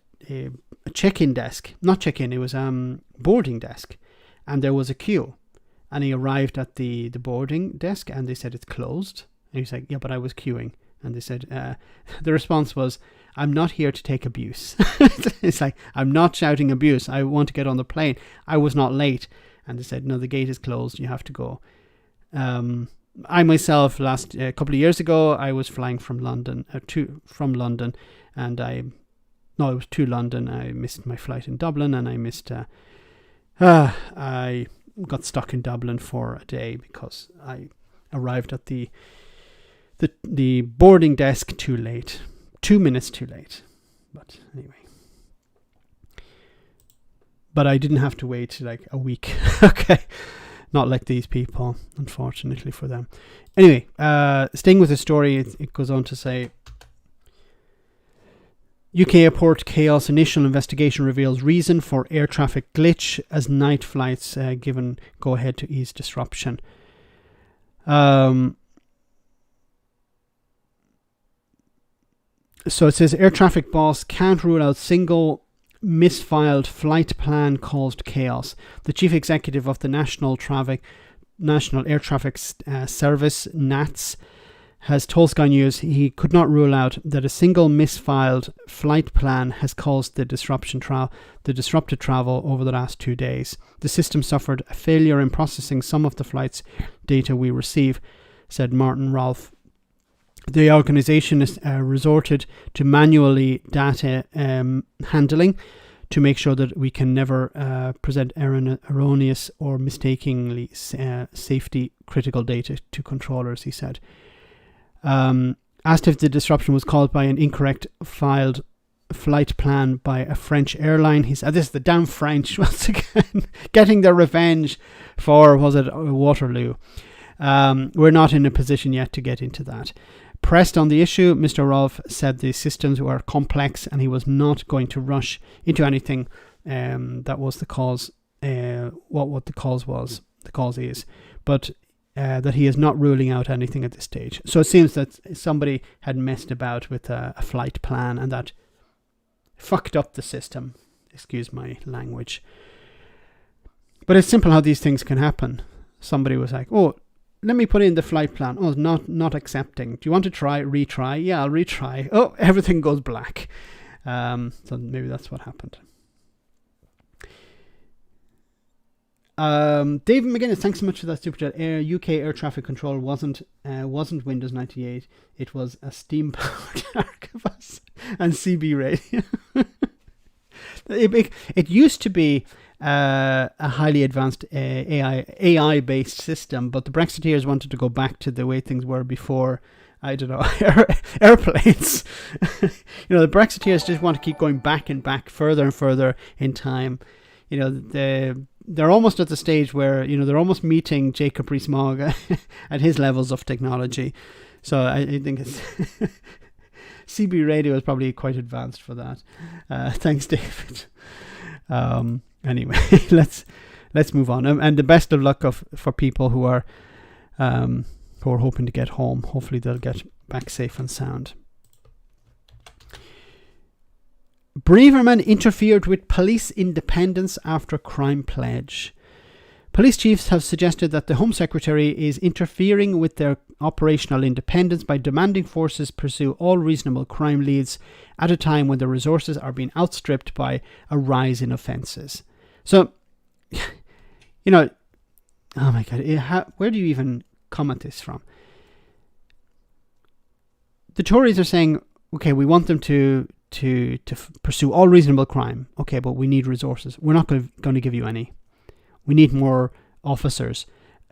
check-in desk, not check-in, it was boarding desk, and there was a queue, and he arrived at the boarding desk and they said it's closed, and he's like, yeah, but I was queuing, and they said the response was, I'm not here to take abuse. It's like, I'm not shouting abuse. I want to get on the plane. I was not late. And they said, no, the gate is closed. You have to go. I myself, a couple of years ago, I was flying from London, and it was to London. I missed my flight in Dublin, and I got stuck in Dublin for a day because I arrived at the boarding desk too late. 2 minutes too late. But anyway. But I didn't have to wait a week. Okay. Not like these people, unfortunately for them. Anyway, staying with the story, it goes on to say, UK airport chaos, initial investigation reveals reason for air traffic glitch as night flights given go ahead to ease disruption. So it says air traffic boss can't rule out single misfiled flight plan caused chaos. The chief executive of the National Air Traffic Service, NATS, has told Sky News he could not rule out that a single misfiled flight plan has caused the disrupted travel over the last 2 days. The system suffered a failure in processing some of the flight's data we receive, said Martin Rolfe. The organisation has resorted to manually data handling to make sure that we can never present erroneous or mistakenly safety critical data to controllers, he said. Asked if the disruption was caused by an incorrect filed flight plan by a French airline, he said, this is the damn French once again, getting their revenge for, was it Waterloo? We're not in a position yet to get into that. Pressed on the issue, Mr. Rolfe said the systems were complex and he was not going to rush into anything that was the cause, what the cause is, but that he is not ruling out anything at this stage. So it seems that somebody had messed about with a flight plan and that fucked up the system. Excuse my language. But it's simple how these things can happen. Somebody was like, oh, let me put in the flight plan. Oh, not accepting. Do you want to retry? Yeah, I'll retry. Oh, everything goes black. So maybe that's what happened. David McGuinness, thanks so much for that super chat. UK air traffic control wasn't Windows 98. It was a steam powered archivist and CB radio. It used to be a highly advanced AI based system, but the Brexiteers wanted to go back to the way things were before. I don't know, airplanes. The Brexiteers just want to keep going back and back, further and further in time. They're almost at the stage where they're almost meeting Jacob Rees-Mogg at his levels of technology. So I think it's CB radio is probably quite advanced for that. Thanks, David. Anyway, let's move on. And the best of luck for people who are hoping to get home. Hopefully they'll get back safe and sound. Braverman interfered with police independence after crime pledge. Police chiefs have suggested that the Home Secretary is interfering with their operational independence by demanding forces pursue all reasonable crime leads at a time when the resources are being outstripped by a rise in offences. So, oh my God, where do you even come at this from? The Tories are saying, okay, we want them to pursue all reasonable crime. Okay, but we need resources. We're not going to give you any. We need more officers.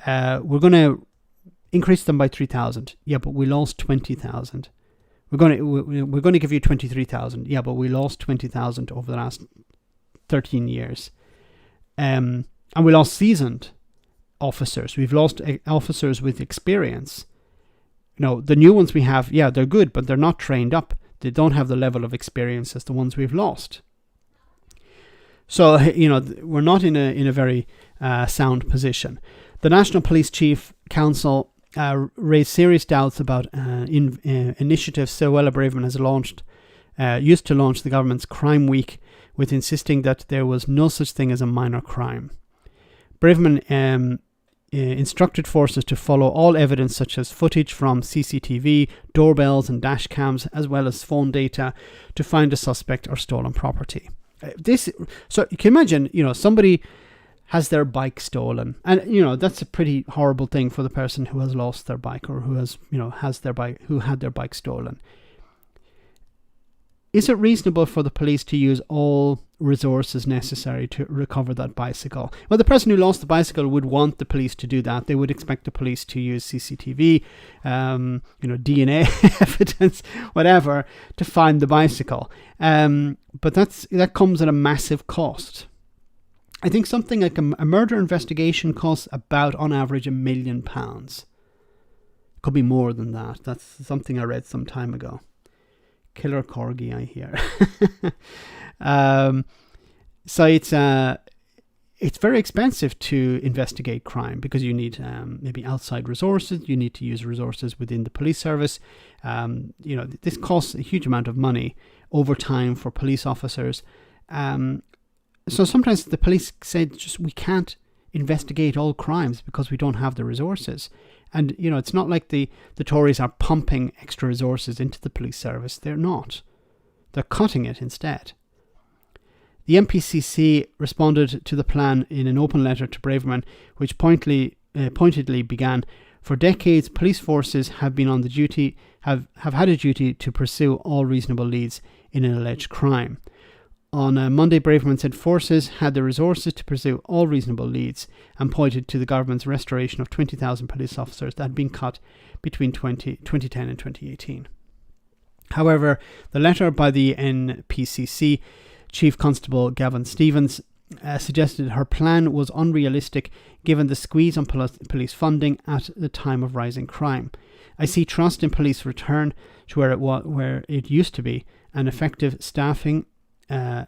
We're going to increase them by 3,000. Yeah, but we lost 20,000. We're going to give you 23,000. Yeah, but we lost 20,000 over the last 13 years. And we lost seasoned officers. We've lost officers with experience. The new ones we have, yeah, they're good, but they're not trained up. They don't have the level of experience as the ones we've lost. So, we're not in a very sound position. The National Police Chief Council raised serious doubts about initiatives Suella Braverman has used to launch the government's Crime Week, with insisting that there was no such thing as a minor crime. Braverman instructed forces to follow all evidence such as footage from CCTV, doorbells and dash cams, as well as phone data to find a suspect or stolen property. So you can imagine, somebody has their bike stolen, and that's a pretty horrible thing for the person who has lost their bike or who had their bike stolen. Is it reasonable for the police to use all resources necessary to recover that bicycle? Well, the person who lost the bicycle would want the police to do that. They would expect the police to use CCTV, DNA evidence, whatever, to find the bicycle. But that comes at a massive cost. I think something like a murder investigation costs about, on average, £1 million. Could be more than that. That's something I read some time ago. Killer corgi, I hear. So it's it's very expensive to investigate crime because you need maybe outside resources. You need to use resources within the police service. This costs a huge amount of money over time for police officers. So sometimes the police said, we can't investigate all crimes because we don't have the resources. And, it's not like the Tories are pumping extra resources into the police service. They're not. They're cutting it instead. The MPCC responded to the plan in an open letter to Braverman, which pointedly began, "For decades, police forces have been on the duty, have had a duty to pursue all reasonable leads in an alleged crime." On Monday, Braverman said forces had the resources to pursue all reasonable leads and pointed to the government's restoration of 20,000 police officers that had been cut between 2010 and 2018. However, the letter by the NPCC Chief Constable Gavin Stevens suggested her plan was unrealistic given the squeeze on police funding at the time of rising crime. "I see trust in police return to where it used to be, and effective staffed and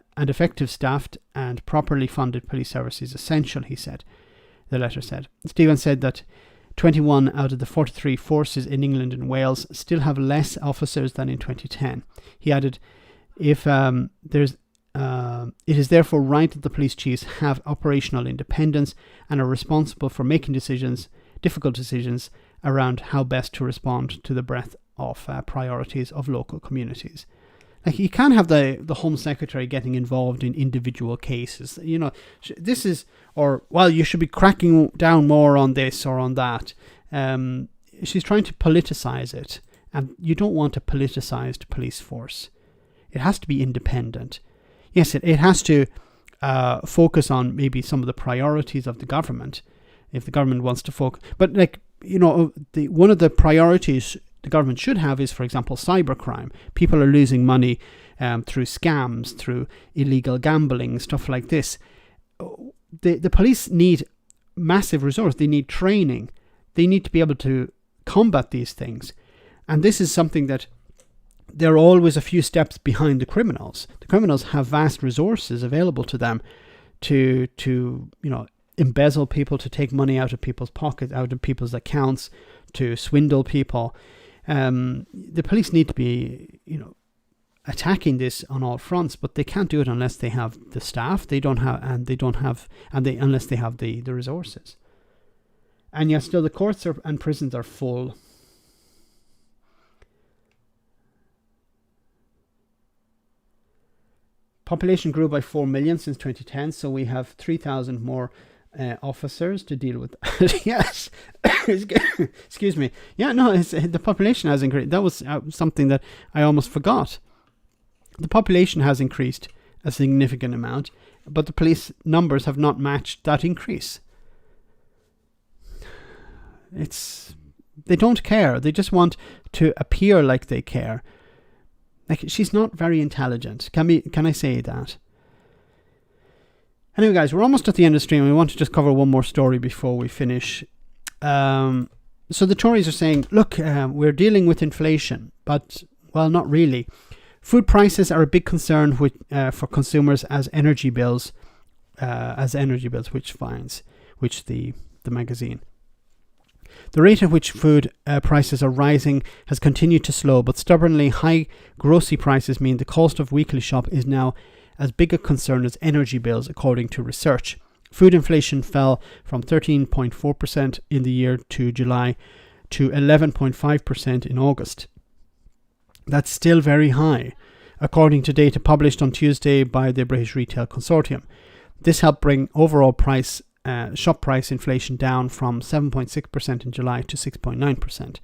properly funded police service is essential," he said. The letter said. Stevens said that 21 out of the 43 forces in England and Wales still have less officers than in 2010. He added, it is therefore right that the police chiefs have operational independence and are responsible for making difficult decisions around how best to respond to the breadth of priorities of local communities. Like, you can't have the Home Secretary getting involved in individual cases. You should be cracking down more on this or on that. She's trying to politicize it, and you don't want a politicized police force. It has to be independent. Yes, it has to focus on maybe some of the priorities of the government, if the government wants to focus. But one of the priorities the government should have is, for example, cybercrime. People are losing money through scams, through illegal gambling, stuff like this. The police need massive resource. They need training. They need to be able to combat these things. And this is something that they're always a few steps behind the criminals. The criminals have vast resources available to them to embezzle people, to take money out of people's pockets, out of people's accounts, to swindle people. The police need to be, attacking this on all fronts, but they can't do it unless they have the staff. Unless they have the resources. And yet, still, the courts and prisons are full. Population grew by 4 million since 2010, so we have 3,000 more officers to deal with. Yes, excuse me. Yeah, no, the population has increased. That was something that I almost forgot. The population has increased a significant amount, but the police numbers have not matched that increase. They don't care. They just want to appear like they care. Like, she's not very intelligent. Can I say that? Anyway, guys, we're almost at the end of the stream. We want to just cover one more story before we finish. So the Tories are saying, look, we're dealing with inflation, but, well, not really. Food prices are a big concern for consumers as energy bills, which the magazine. The rate at which food prices are rising has continued to slow, but stubbornly high grocery prices mean the cost of weekly shop is now as big a concern as energy bills, according to research. Food inflation fell from 13.4% in the year to July to 11.5% in August. That's still very high, according to data published on Tuesday by the British Retail Consortium. This helped bring overall shop price inflation down from 7.6% in July to 6.9%.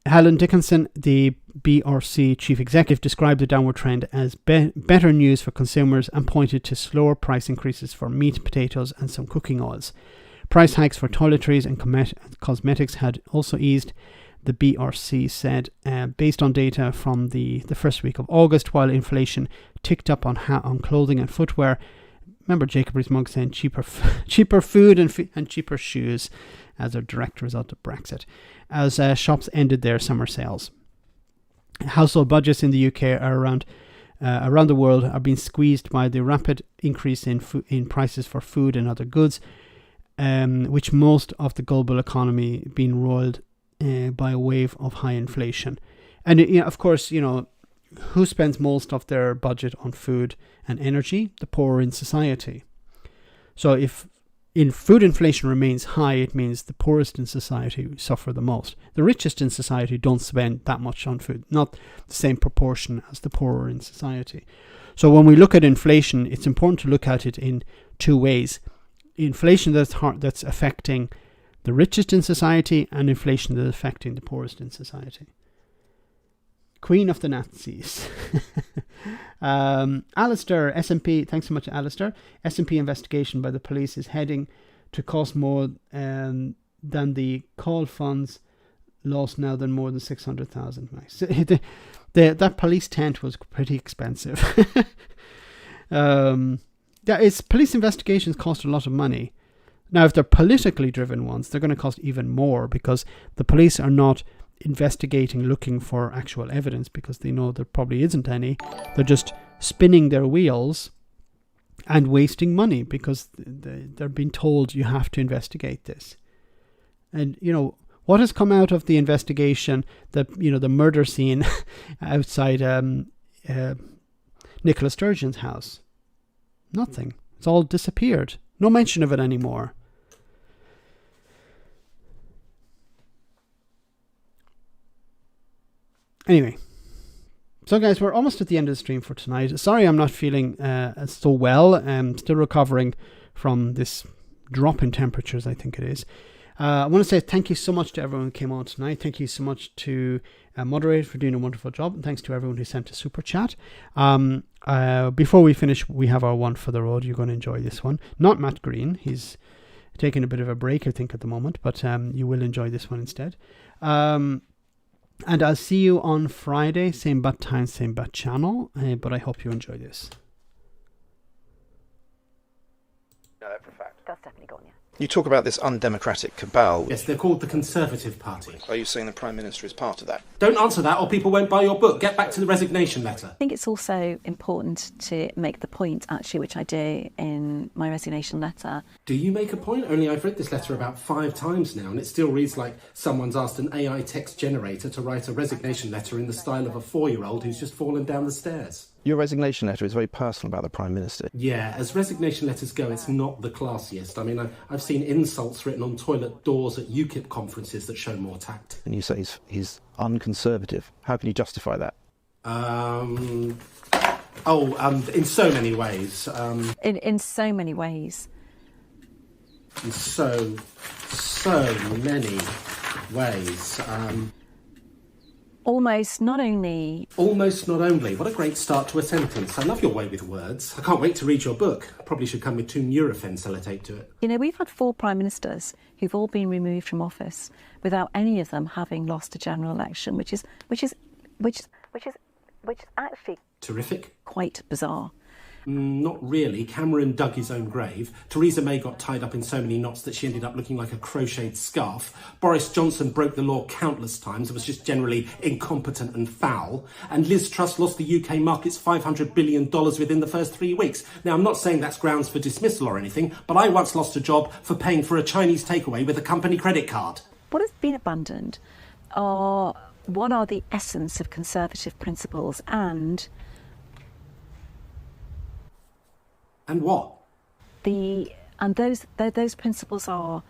Helen Dickinson, the BRC chief executive, described the downward trend as better news for consumers and pointed to slower price increases for meat, potatoes and some cooking oils. Price hikes for toiletries and cosmetics had also eased, the BRC said, based on data from the first week of August, while inflation ticked up on clothing and footwear. Remember Jacob Rees-Mogg saying cheaper food and cheaper shoes as a direct result of Brexit, as shops ended their summer sales. Household budgets in the UK are around around the world are being squeezed by the rapid increase in prices for food and other goods, which most of the global economy being roiled by a wave of high inflation. And of course, who spends most of their budget on food and energy? The poor in society. So if food inflation remains high, it means the poorest in society suffer the most. The richest in society don't spend that much on food, not the same proportion as the poorer in society. So when we look at inflation, it's important to look at it in two ways. Inflation that's affecting the richest in society, and inflation that's affecting the poorest in society. Queen of the Nazis. Alistair, S&P, thanks so much, Alistair. S&P investigation by the police is heading to cost more than the call funds lost now than more than 600,000. Nice. That police tent was pretty expensive. Police investigations cost a lot of money. Now, if they're politically driven ones, they're going to cost even more, because the police are not investigating looking for actual evidence, because they know there probably isn't any. They're just spinning their wheels and wasting money because they're being told you have to investigate this. And what has come out of the investigation, the murder scene outside Nicola Sturgeon's house? Nothing. It's all disappeared. No mention of it anymore. Anyway, so guys, we're almost at the end of the stream for tonight. Sorry I'm not feeling so well. I'm still recovering from this drop in temperatures, I think it is. I want to say thank you so much to everyone who came on tonight. Thank you so much to moderator for doing a wonderful job. And thanks to everyone who sent a super chat. Before we finish, we have our one for the road. You're going to enjoy this one. Not Matt Green. He's taking a bit of a break, I think, at the moment. But you will enjoy this one instead. And I'll see you on Friday, same bat time, same bat channel. But I hope you enjoy this. No, that's a fact. That's definitely gone, yeah. You talk about this undemocratic cabal. Yes, they're called the Conservative Party. Are you saying the Prime Minister is part of that? Don't answer that or people won't buy your book. Get back to the resignation letter. I think it's also important to make the point, actually, which I do in my resignation letter. Do you make a point? Only I've read this letter about 5 times now, and it still reads like someone's asked an AI text generator to write a resignation letter in the style of a 4-year-old who's just fallen down the stairs. Your resignation letter is very personal about the Prime Minister. Yeah, as resignation letters go, it's not the classiest. I mean, I've seen insults written on toilet doors at UKIP conferences that show more tact. And you say he's unconservative. How can you justify that? In so many ways. In so many ways. In so many ways. Almost not only. What a great start to a sentence. I love your way with words. I can't wait to read your book. Probably should come with 2 Nurofen sellotape to it. We've had 4 prime ministers who've all been removed from office without any of them having lost a general election, which is actually Terrific. quite bizarre. Not really. Cameron dug his own grave. Theresa May got tied up in so many knots that she ended up looking like a crocheted scarf. Boris Johnson broke the law countless times and was just generally incompetent and foul. And Liz Truss lost the UK markets $500 billion within the first 3 weeks. Now, I'm not saying that's grounds for dismissal or anything, but I once lost a job for paying for a Chinese takeaway with a company credit card. What has been abandoned are what are the essence of Conservative principles and what? Those principles are.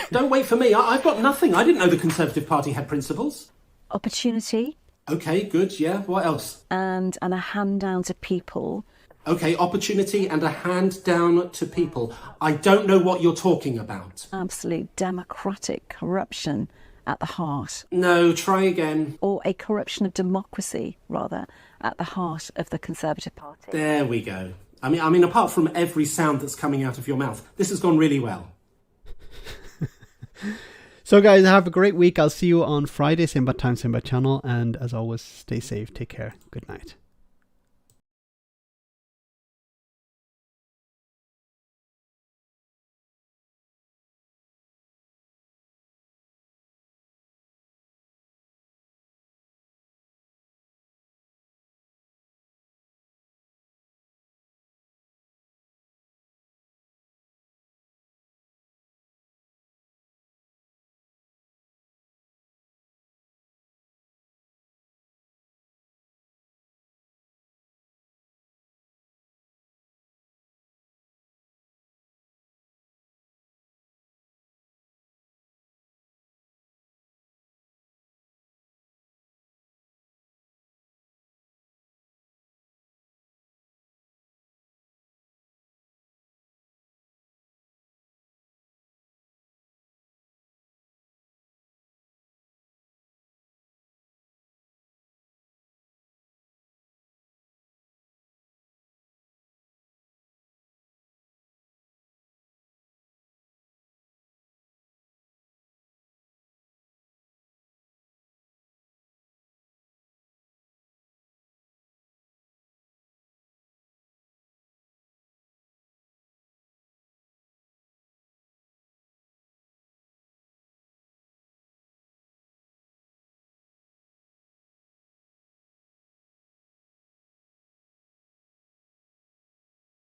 Don't wait for me. I've got nothing. I didn't know the Conservative Party had principles. Opportunity. Okay, good. Yeah. What else? And a hand down to people. Okay, opportunity and a hand down to people. I don't know what you're talking about. Absolute democratic corruption at the heart. No, try again. Or a corruption of democracy, rather, at the heart of the Conservative Party. There we go. I mean, apart from every sound that's coming out of your mouth, this has gone really well. So guys, have a great week. I'll see you on Friday, same bad time, same bad channel. And as always, stay safe, take care. Good night.